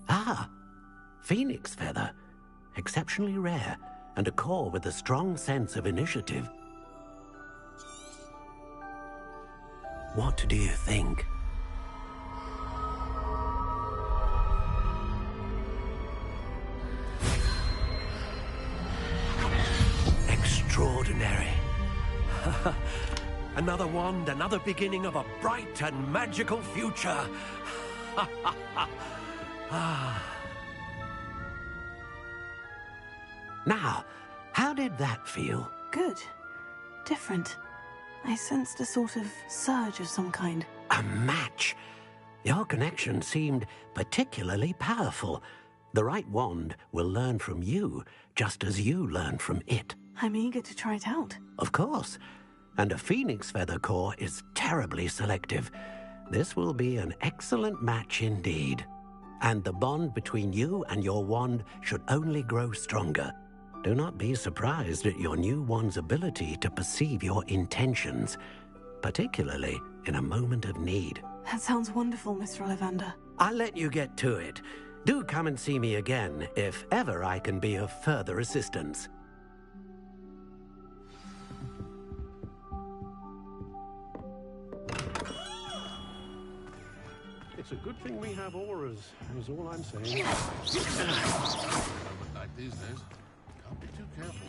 Ah, phoenix feather. Exceptionally rare, and a core with a strong sense of initiative. What do you think? Extraordinary. Another wand, another beginning of a bright and magical future. Now, how did that feel? Good. Different. I sensed a sort of surge of some kind. A match. Your connection seemed particularly powerful. The right wand will learn from you, just as you learn from it. I'm eager to try it out. Of course. And a phoenix feather core is terribly selective. This will be an excellent match indeed. And the bond between you and your wand should only grow stronger. Do not be surprised at your new wand's ability to perceive your intentions, particularly in a moment of need. That sounds wonderful, Mr. Ollivander. I'll let you get to it. Do come and see me again if ever I can be of further assistance. It's a good thing we have auras, is all I'm saying. Like these days, can't be too careful.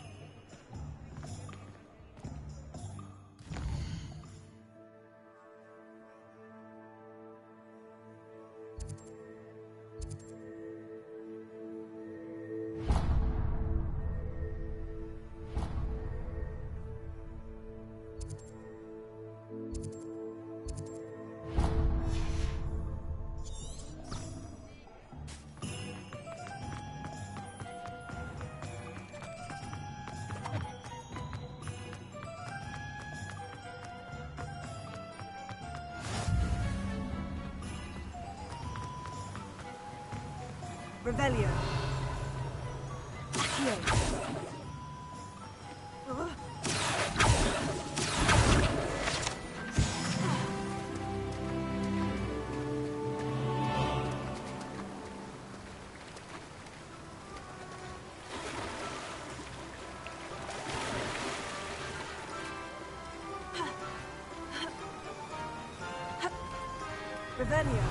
Revelio. Revelio.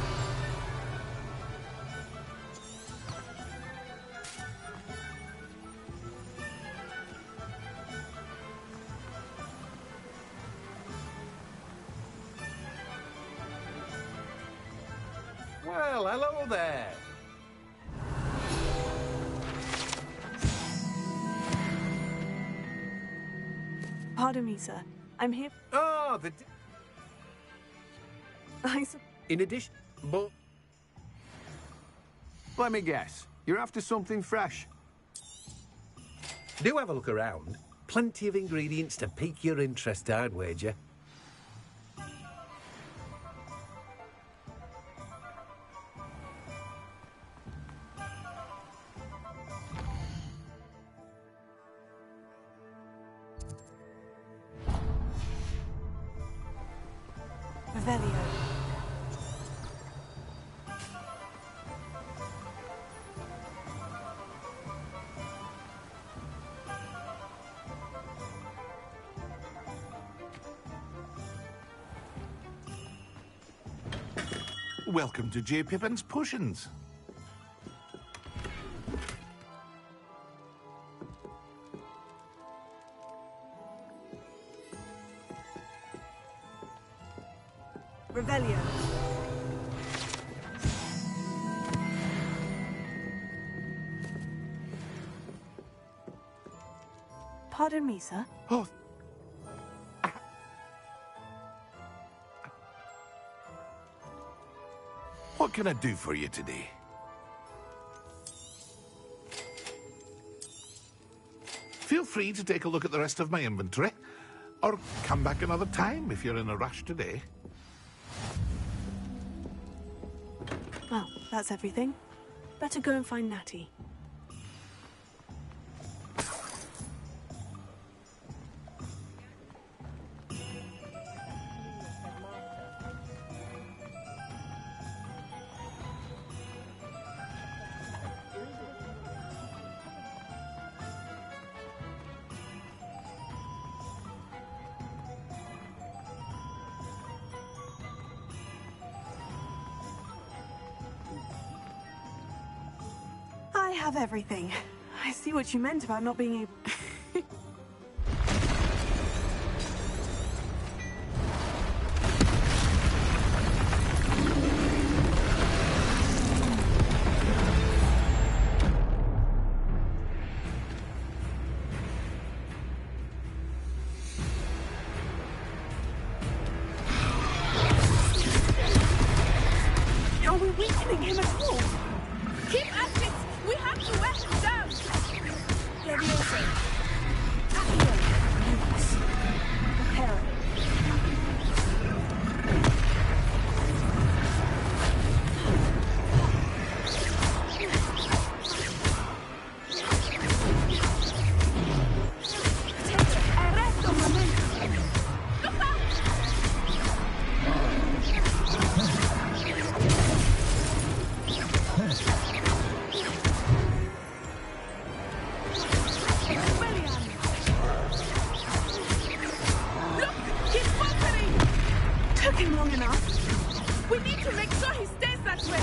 Well, hello there. Pardon me, sir. I'm here. Oh, In addition, but... Let me guess. You're after something fresh. Do have a look around. Plenty of ingredients to pique your interest, I'd wager. Revelio. Welcome to J. Pippin's Potions. Revelio. Pardon me, sir. Oh. What can I do for you today? Feel free to take a look at the rest of my inventory, or come back another time if you're in a rush today. That's everything. Better go and find Natty. I have everything. I see what you meant about not being able... Are we weakening him at all? Keep at it! We have to wear him down! Leviosa. Accio. Lumos. Prepare. Arresto momento! Look out! Took him long enough. We need to make sure he stays that way.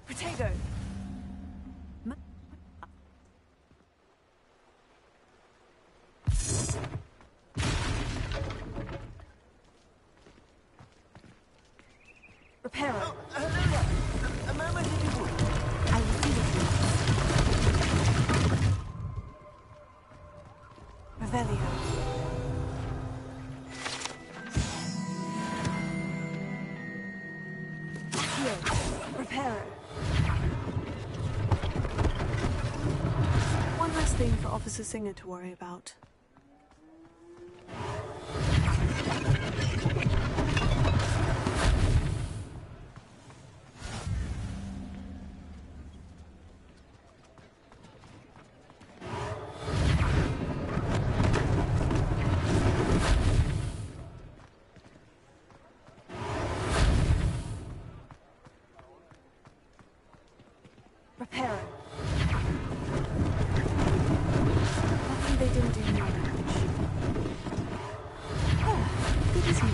Protego. Reparo. A moment, if you would. I will do it. Revelio. Accio. Reparo. One less thing for Officer Singer to worry about. Reparo. Luckily they didn't do any damage. Oh, good as new.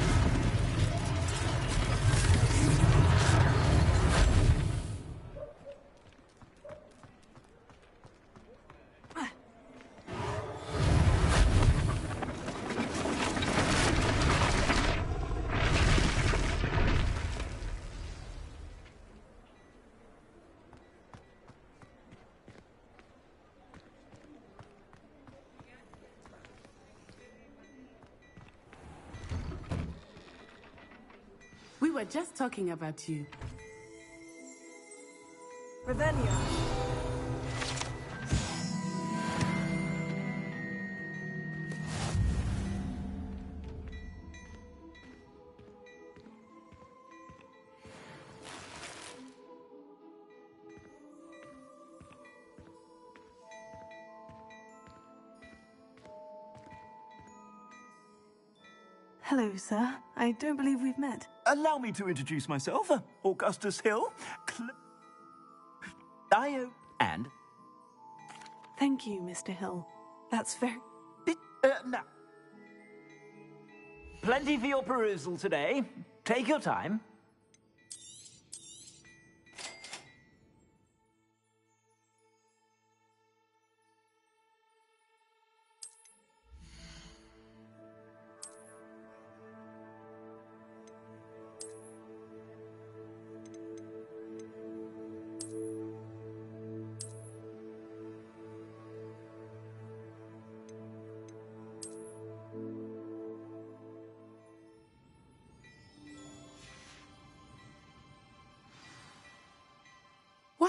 We were just talking about you. Revelio. Hello, sir. I don't believe we've met. Allow me to introduce myself. Augustus Hill. Io. And? Thank you, Mr. Hill. That's very... Now. Plenty for your perusal today. Take your time.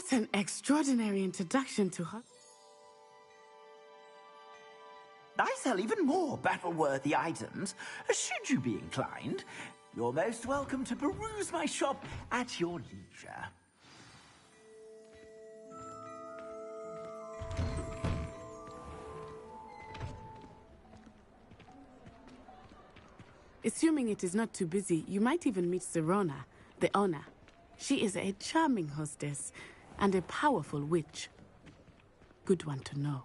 What an extraordinary introduction to her. I sell even more battle-worthy items, should you be inclined. You're most welcome to peruse my shop at your leisure. Assuming it is not too busy, you might even meet Sirona, the owner. She is a charming hostess and a powerful witch. Good one to know.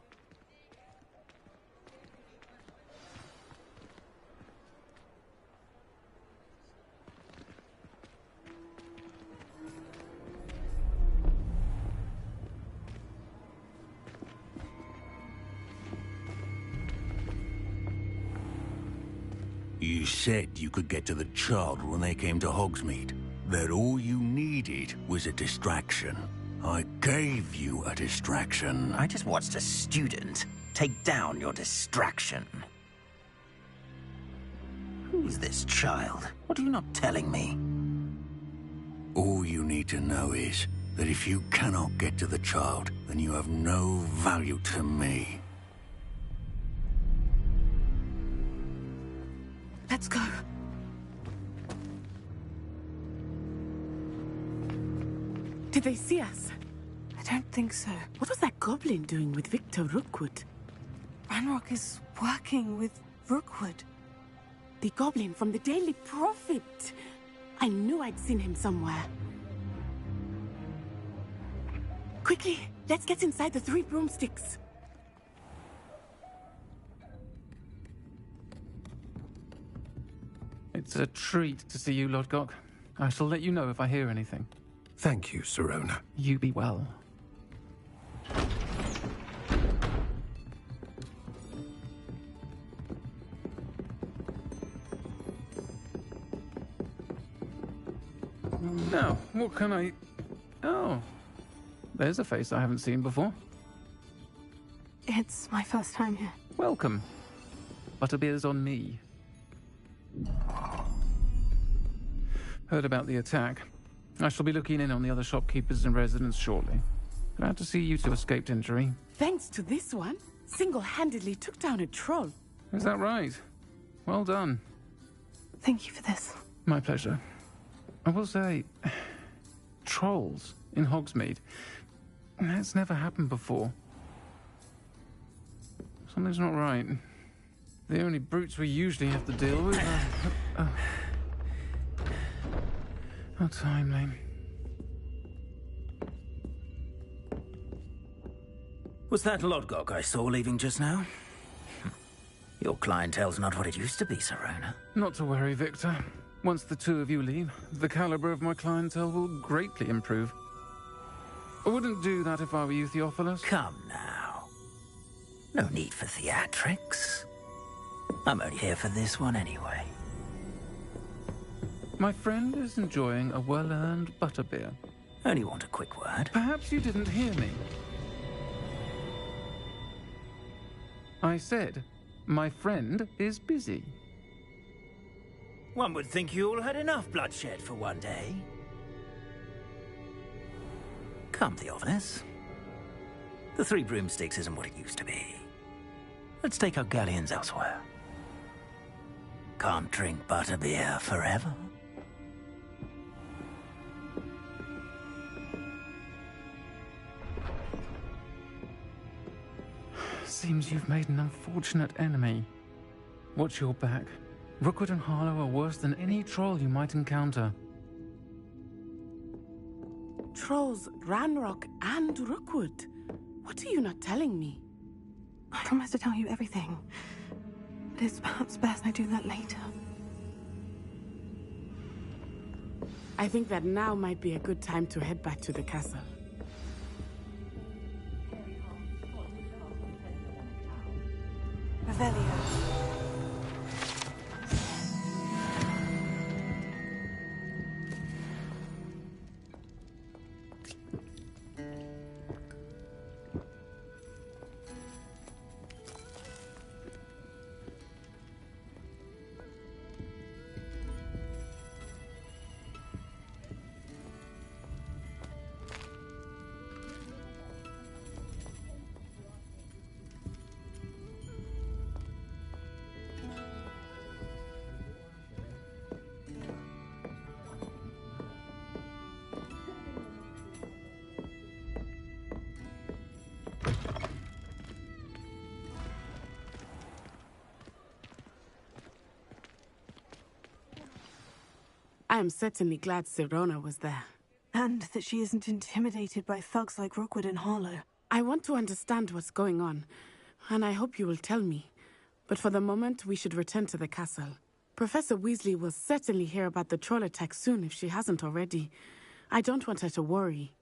You said you could get to the child when they came to Hogsmeade. That all you needed was a distraction. I gave you a distraction. I just watched a student take down your distraction. Who's this child? What are you not telling me? All you need to know is that if you cannot get to the child, then you have no value to me. Let's go. Did they see us? I don't think so. What was that goblin doing with Victor Rookwood? Ranrock is working with Rookwood. The goblin from the Daily Prophet. I knew I'd seen him somewhere. Quickly, let's get inside the 3 broomsticks. It's a treat to see you, Lodgok. I shall let you know if I hear anything. Thank you, Sirona. You be well. Now, what can I... Oh, there's a face I haven't seen before. It's my first time here. Welcome. Butterbeer's on me. Heard about the attack. I shall be looking in on the other shopkeepers and residents shortly. Glad to see you two escaped injury. Thanks to this one, single-handedly took down a troll. Is that right? Well done. Thank you for this. My pleasure. I will say, trolls in Hogsmeade. That's never happened before. Something's not right. The only brutes we usually have to deal with are... How timely. Was that Lodgok I saw leaving just now? Your clientele's not what it used to be, Sirona. Not to worry, Victor. Once the two of you leave, the caliber of my clientele will greatly improve. I wouldn't do that if I were you, Theophilus. Come now. No need for theatrics. I'm only here for this one anyway. My friend is enjoying a well-earned butterbeer. Only want a quick word. Perhaps you didn't hear me. I said, my friend is busy. One would think you all had enough bloodshed for one day. Come, Theophilus. The 3 broomsticks isn't what it used to be. Let's take our galleons elsewhere. Can't drink butterbeer forever. Seems you've made an unfortunate enemy. Watch your back. Rookwood and Harlow are worse than any troll you might encounter. Trolls, Ranrock, and Rookwood. What are you not telling me? I promised to tell you everything. But it's perhaps best I do that later. I think that now might be a good time to head back to the castle. Revelio. I am certainly glad Sirona was there. And that she isn't intimidated by thugs like Rookwood and Harlow. I want to understand what's going on, and I hope you will tell me. But for the moment, we should return to the castle. Professor Weasley will certainly hear about the troll attack soon if she hasn't already. I don't want her to worry.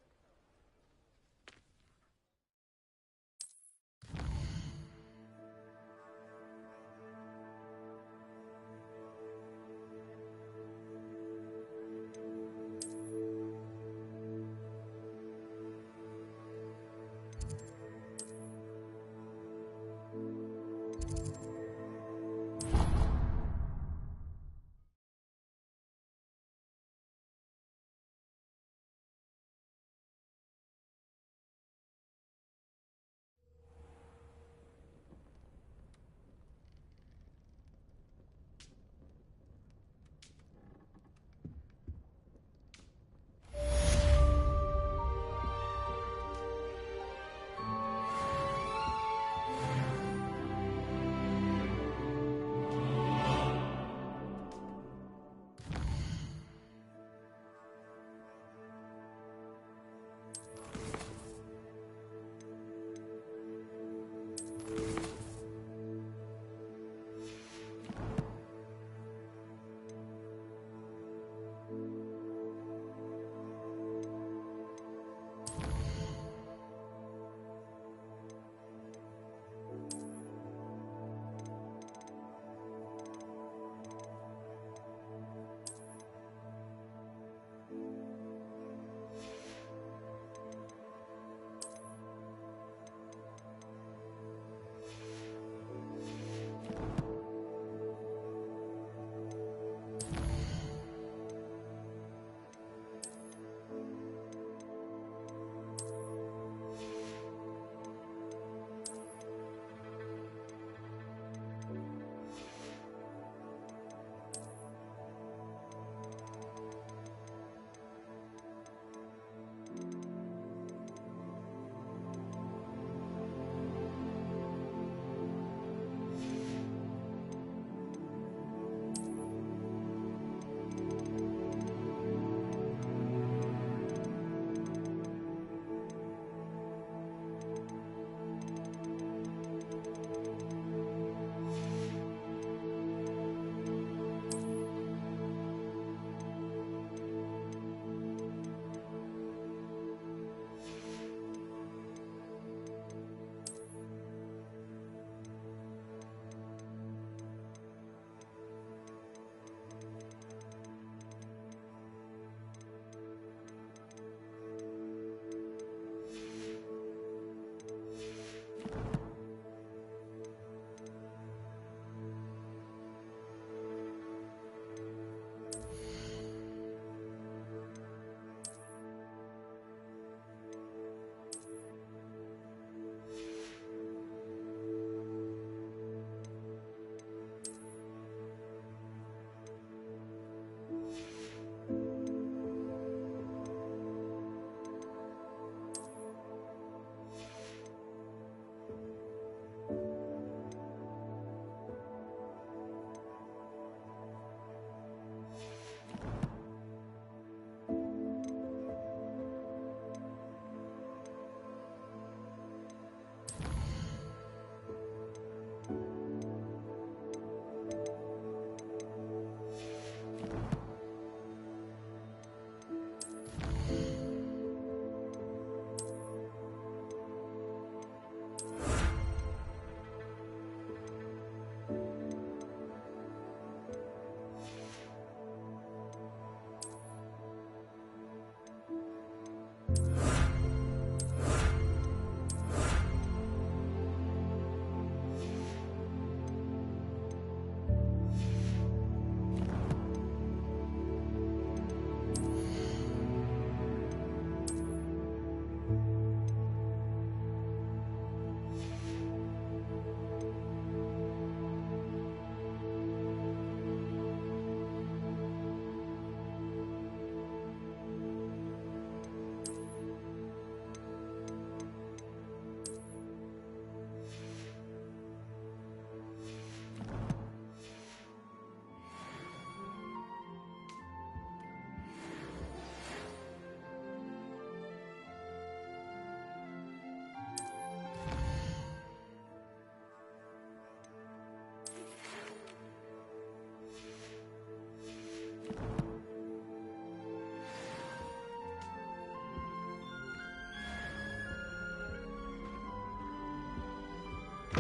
I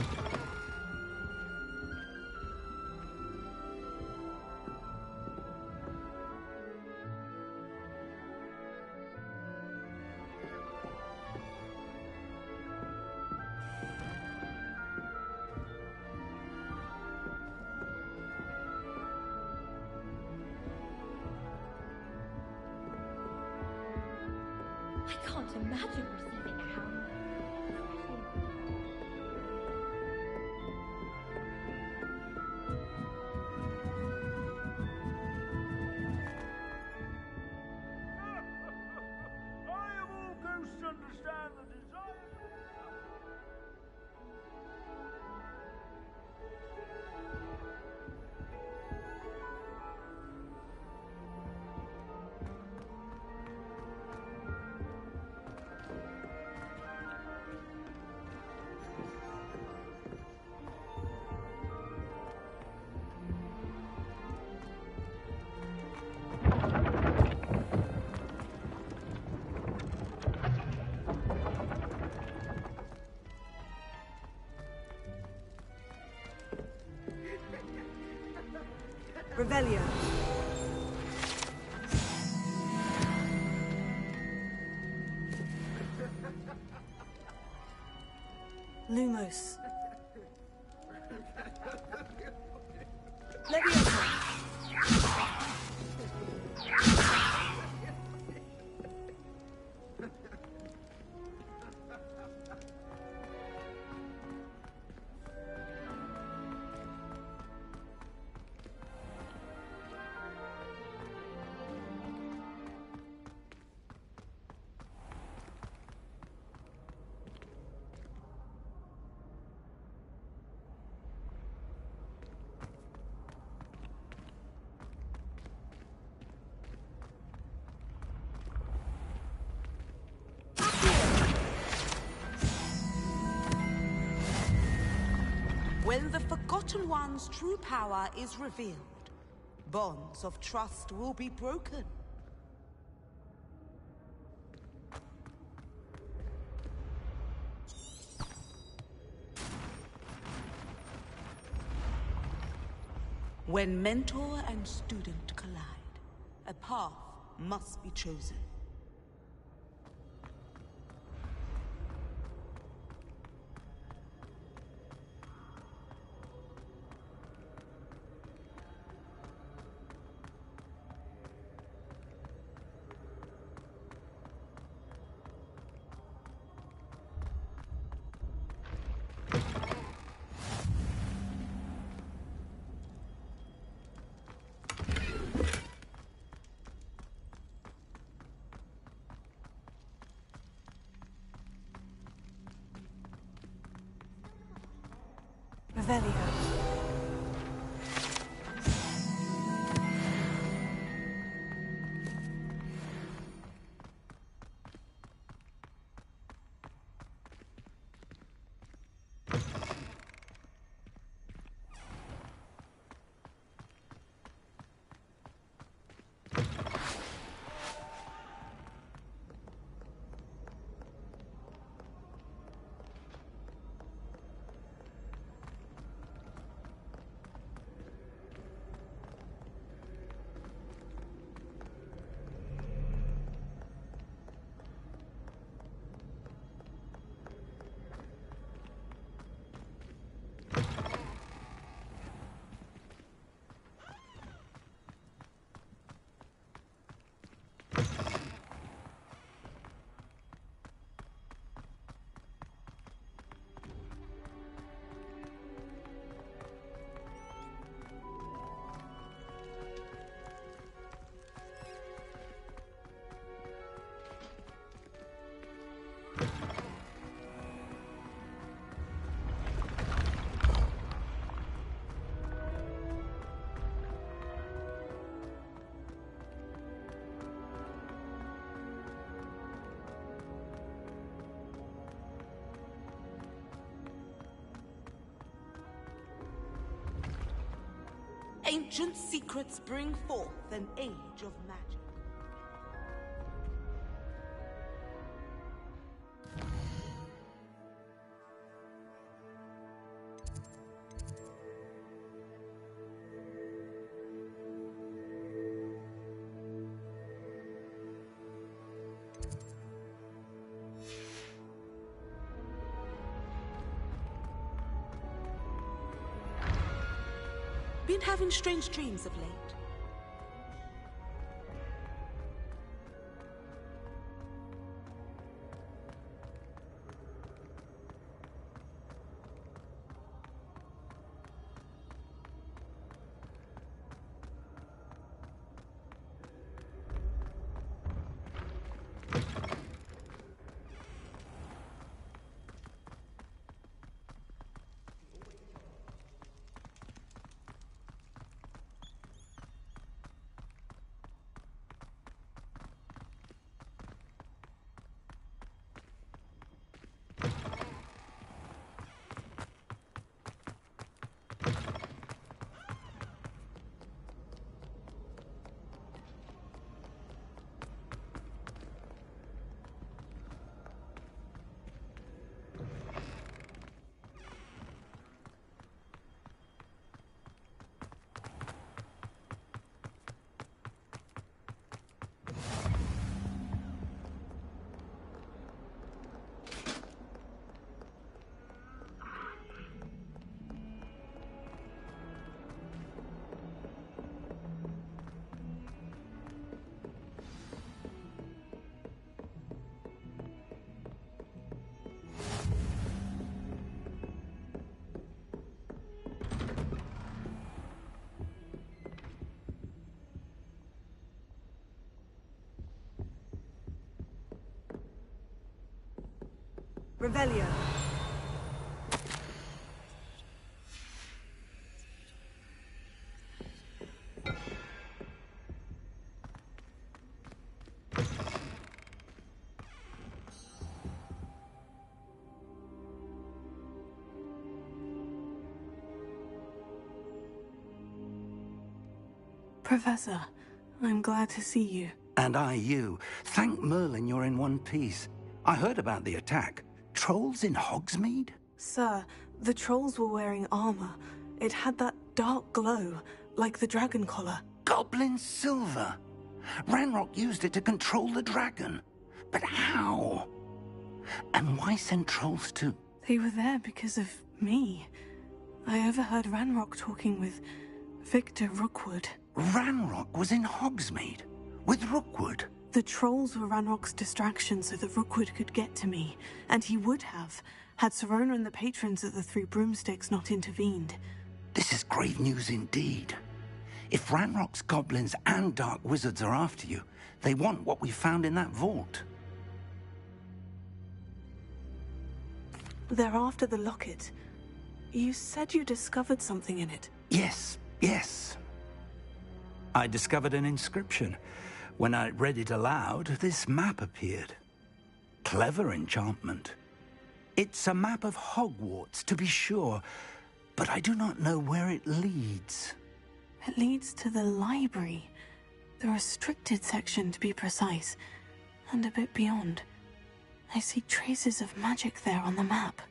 can't imagine receiving a hound. I am all ghosts understand the desire. Revelio. Lumos. Leviosa. When the Forgotten One's true power is revealed, bonds of trust will be broken. When mentor and student collide, a path must be chosen. Revelio. Ancient secrets bring forth an age of magic. been having strange dreams of late? Revelio. Professor, I'm glad to see you. And I you. Thank Merlin you're in one piece. I heard about the attack. Trolls in Hogsmeade? Sir, the trolls were wearing armor. It had that dark glow, like the dragon collar. Goblin silver. Ranrock used it to control the dragon. But how? And why send trolls to... They were there because of me. I overheard Ranrock talking with Victor Rookwood. Ranrock was in Hogsmeade? With Rookwood? The trolls were Ranrock's distraction so that Rookwood could get to me. And he would have, had Sirona and the patrons of the Three Broomsticks not intervened. This is grave news indeed. If Ranrock's goblins and dark wizards are after you, they want what we found in that vault. They're after the locket. You said you discovered something in it. Yes, yes. I discovered an inscription. When I read it aloud, this map appeared. Clever enchantment. It's a map of Hogwarts, to be sure, but I do not know where it leads. It leads to the library. The restricted section, to be precise. And a bit beyond. I see traces of magic there on the map.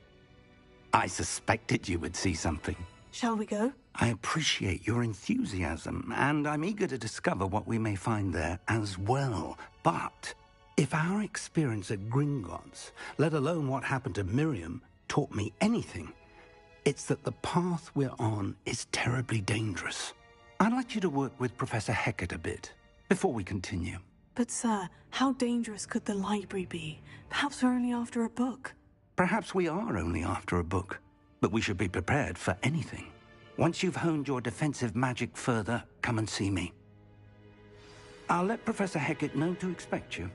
I suspected you would see something. Shall we go? I appreciate your enthusiasm, and I'm eager to discover what we may find there as well. But if our experience at Gringotts, let alone what happened to Miriam, taught me anything, it's that the path we're on is terribly dangerous. I'd like you to work with Professor Hecat a bit before we continue. But sir, how dangerous could the library be? Perhaps we're only after a book. Perhaps we are only after a book, but we should be prepared for anything. Once you've honed your defensive magic further, come and see me. I'll let Professor Hecat know to expect you.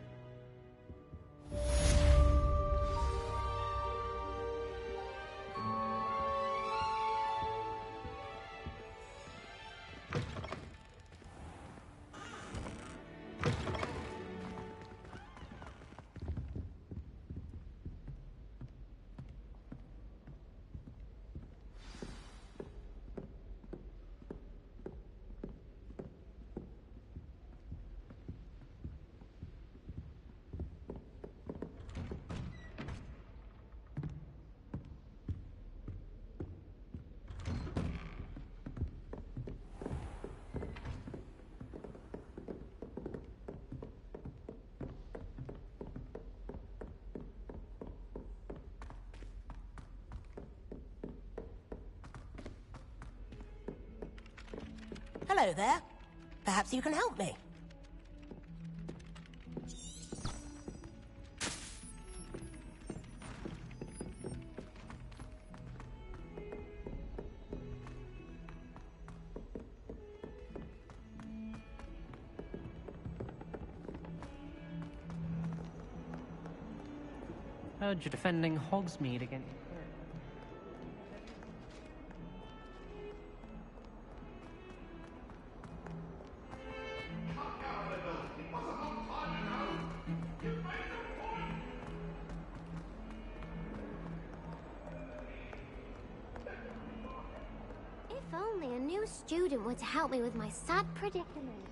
Hello there. Perhaps you can help me. Heard you're defending Hogsmeade against... If only a new student were to help me with my sad predicament.